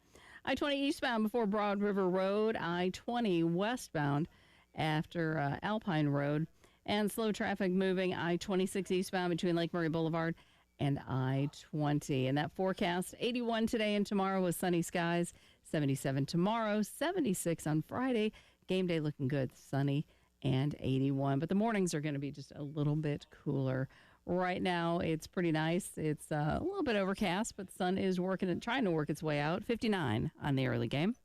I-20 eastbound before Broad River Road. I-20 westbound after Alpine Road. And slow traffic moving I-26 eastbound between Lake Murray Boulevard and I-20. And that forecast, 81 today and tomorrow with sunny skies. 77 tomorrow, 76 on Friday. Game day looking good, sunny and 81. But the mornings are going to be just a little bit cooler. Right now, it's pretty nice. It's a little bit overcast, but the sun is working and trying to work its way out. 59 on the early game.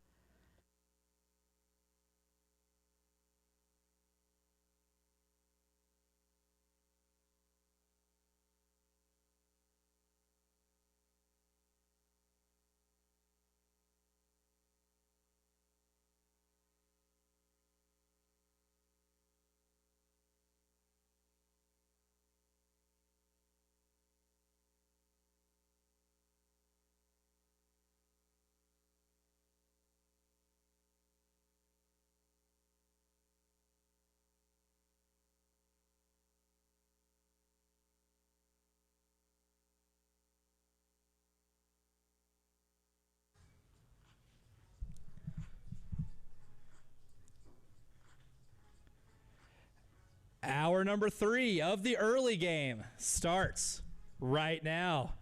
Hour number 3 of the early game starts right now,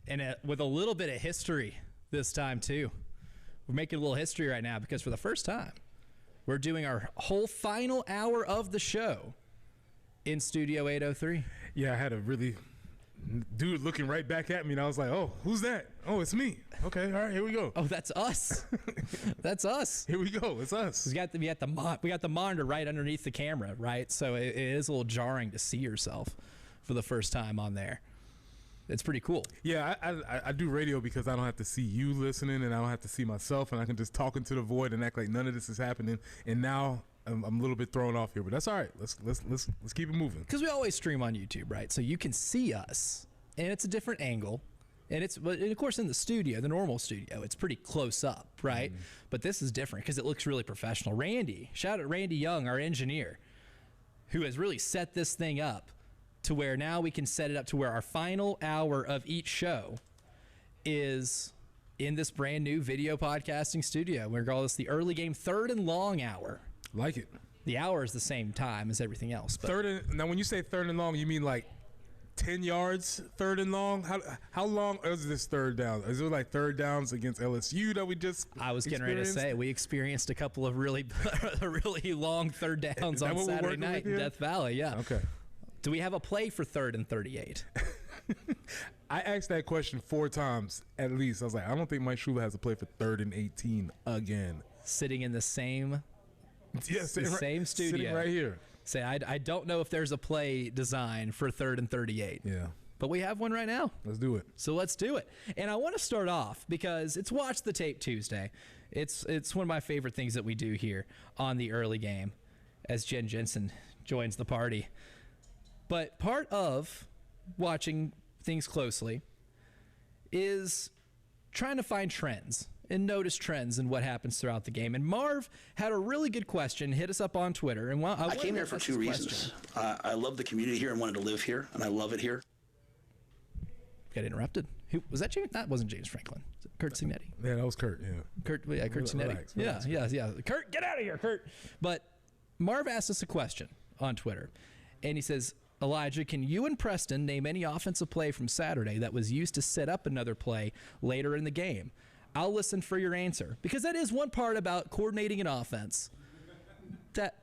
and with a little bit of history this time too. We're making a little history right now because for the first time, we're doing our whole final hour of the show in Studio 803. Yeah, I had a really dude looking right back at me, and I was like, "Oh, who's that? Oh, it's me." Okay, all right, here we go. Oh, that's us. That's us. Here we go. It's us. We got the monitor right underneath the camera, right? So it is a little jarring to see yourself for the first time on there. It's pretty cool. Yeah, I do radio because I don't have to see you listening, and I don't have to see myself, and I can just talk into the void and act like none of this is happening. And now I'm a little bit thrown off here, but that's all right. Let's keep it moving. Because we always stream on YouTube, right? So you can see us, and it's a different angle. And of course, in the studio, the normal studio, it's pretty close up, right? But this is different because it looks really professional. Shout out Randy Young, our engineer, who has really set this thing up to where now we can set it up to where our final hour of each show is in this brand new video podcasting studio. We're calling this the early game third and long hour. Like it. The hour is the same time as everything else. But now, when you say third and long, you mean like 10 yards third and long? How long is this third down? Is it like third downs against LSU that we just I was getting ready to say we experienced a couple of really long third downs on Saturday night in Death Valley. Yeah. Okay. Do we have a play for 3rd and 38? I asked that question 4 times at least. I was like, I don't think Mike Shula has a play for 3rd and 18 again. Sitting in the same same studio. Sitting right here. Say, I don't know if there's a play design for 3rd and 38. Yeah. But we have one right now. Let's do it. So let's do it. And I want to start off because it's Watch the Tape Tuesday. It's one of my favorite things that we do here on the early game as Jen Jensen joins the party. But part of watching things closely is trying to find trends and notice trends in what happens throughout the game. And Marv had a really good question, hit us up on Twitter. And I came here for 2 reasons. I love the community here and wanted to live here, and I love it here. Got interrupted. Who was that? That wasn't James Franklin. Kurt Signetti. Yeah, that was Kurt. Yeah. Kurt Signetti. Relax. Yeah. Kurt, get out of here, Kurt. But Marv asked us a question on Twitter, and he says, Elijah, can you and Preston name any offensive play from Saturday that was used to set up another play later in the game? I'll listen for your answer, because that is one part about coordinating an offense that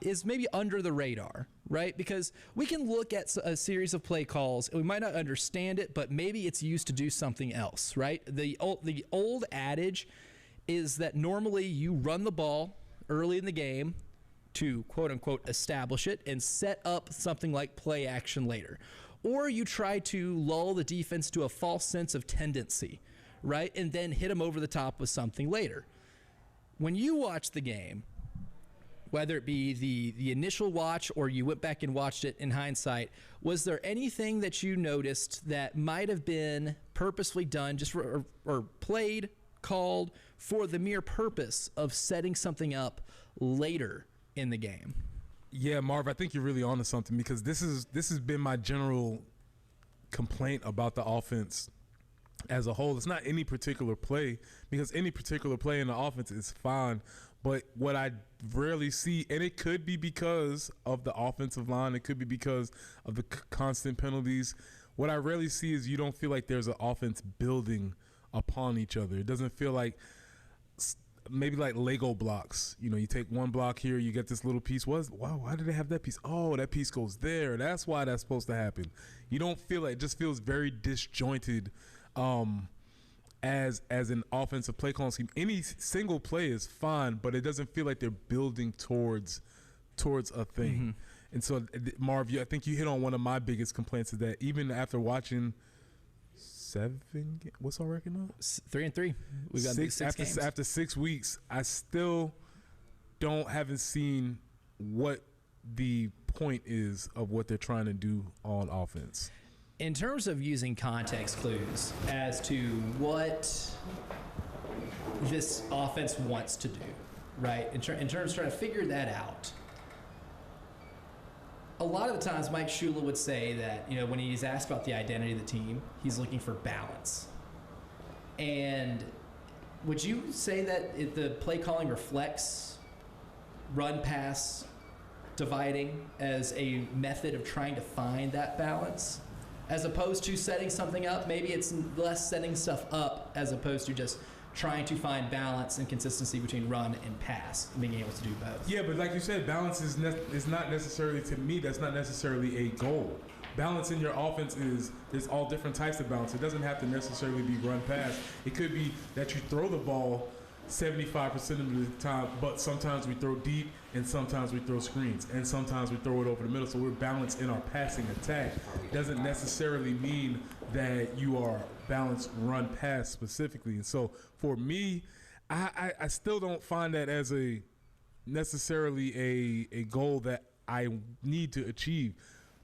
is maybe under the radar, right? Because we can look at a series of play calls and we might not understand it, but maybe it's used to do something else, right? The old adage is that normally you run the ball early in the game to quote unquote establish it and set up something like play action later. Or you try to lull the defense to a false sense of tendency, right? And then hit them over the top with something later. When you watch the game, whether it be the initial watch or you went back and watched it in hindsight, was there anything that you noticed that might have been purposefully done just or played, called for the mere purpose of setting something up later in the game? Yeah, Marv, I think you're really onto something because this has been my general complaint about the offense as a whole. It's not any particular play because any particular play in the offense is fine. But what I rarely see, and it could be because of the offensive line, it could be because of the constant penalties. What I rarely see is you don't feel like there's an offense building upon each other. It doesn't feel like maybe like Lego blocks. You know, you take one block here, you get this little piece. Wow, why did they have that piece? Oh, that piece goes there. That's why that's supposed to happen. You don't feel like, it just feels very disjointed as an offensive play calling scheme. Any single play is fine, but it doesn't feel like they're building towards a thing. Mm-hmm. And so, Marv, I think you hit on one of my biggest complaints is that even after watching what's our record now? 3-3. We've got six games. After 6 weeks, I still haven't seen what the point is of what they're trying to do on offense. In terms of using context clues as to what this offense wants to do, right? In terms of trying to figure that out, a lot of the times Mike Shula would say that, you know, when he's asked about the identity of the team, he's looking for balance. And would you say that the play calling reflects run-pass dividing as a method of trying to find that balance? As opposed to setting something up, maybe it's less setting stuff up as opposed to just trying to find balance and consistency between run and pass and being able to do both. Yeah, but like you said, balance is not necessarily, to me, that's not necessarily a goal. Balance in your offense there's all different types of balance. It doesn't have to necessarily be run pass. It could be that you throw the ball 75% of the time, but sometimes we throw deep and sometimes we throw screens and sometimes we throw it over the middle. So we're balanced in our passing attack. Doesn't necessarily mean that you are balanced run pass specifically. And so for me, I still don't find that as a necessarily a goal that I need to achieve.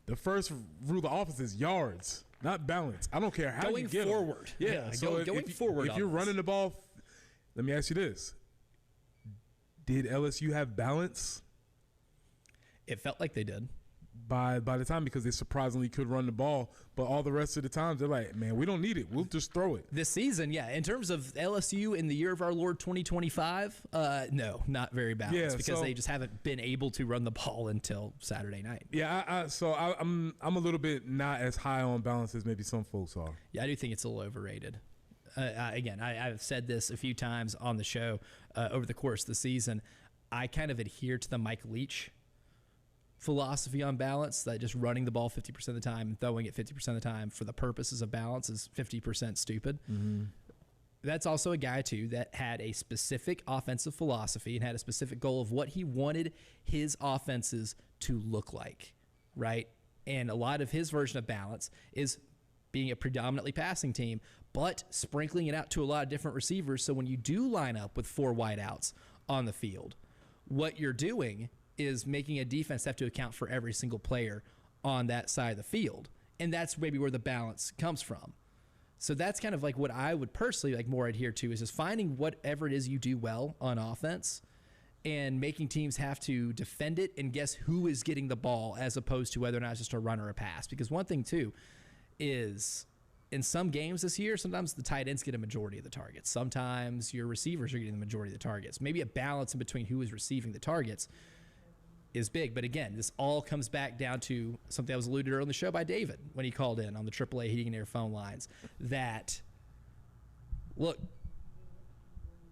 The first rule of the offense is yards, not balance. I don't care how going you get forward. them. Yeah, so going forward. If you're running the ball, let me ask you this. Did LSU have balance? It felt like they did. By the time, because they surprisingly could run the ball, but all the rest of the times they're like, man, we don't need it. We'll just throw it. This season, yeah. In terms of LSU in the year of our Lord 2025, no, not very balanced because they just haven't been able to run the ball until Saturday night. Yeah, I'm a little bit not as high on balance as maybe some folks are. Yeah, I do think it's a little overrated. Again, I've said this a few times on the show over the course of the season. I kind of adhere to the Mike Leach philosophy on balance, that just running the ball 50% of the time and throwing it 50% of the time for the purposes of balance is 50% stupid. Mm-hmm. That's also a guy, too, that had a specific offensive philosophy and had a specific goal of what he wanted his offenses to look like, right? And a lot of his version of balance is being a predominantly passing team, but sprinkling it out to a lot of different receivers. So when you do line up with 4 wideouts on the field, what you're doing is making a defense have to account for every single player on that side of the field. And that's maybe where the balance comes from. So that's kind of like what I would personally like more adhere to is just finding whatever it is you do well on offense and making teams have to defend it and guess who is getting the ball as opposed to whether or not it's just a run or a pass. Because one thing, too, is in some games this year, sometimes the tight ends get a majority of the targets. Sometimes your receivers are getting the majority of the targets. Maybe a balance in between who is receiving the targets is big. But again, this all comes back down to something that was alluded earlier on the show by David when he called in on the AAA Heating and Air phone lines, that, look,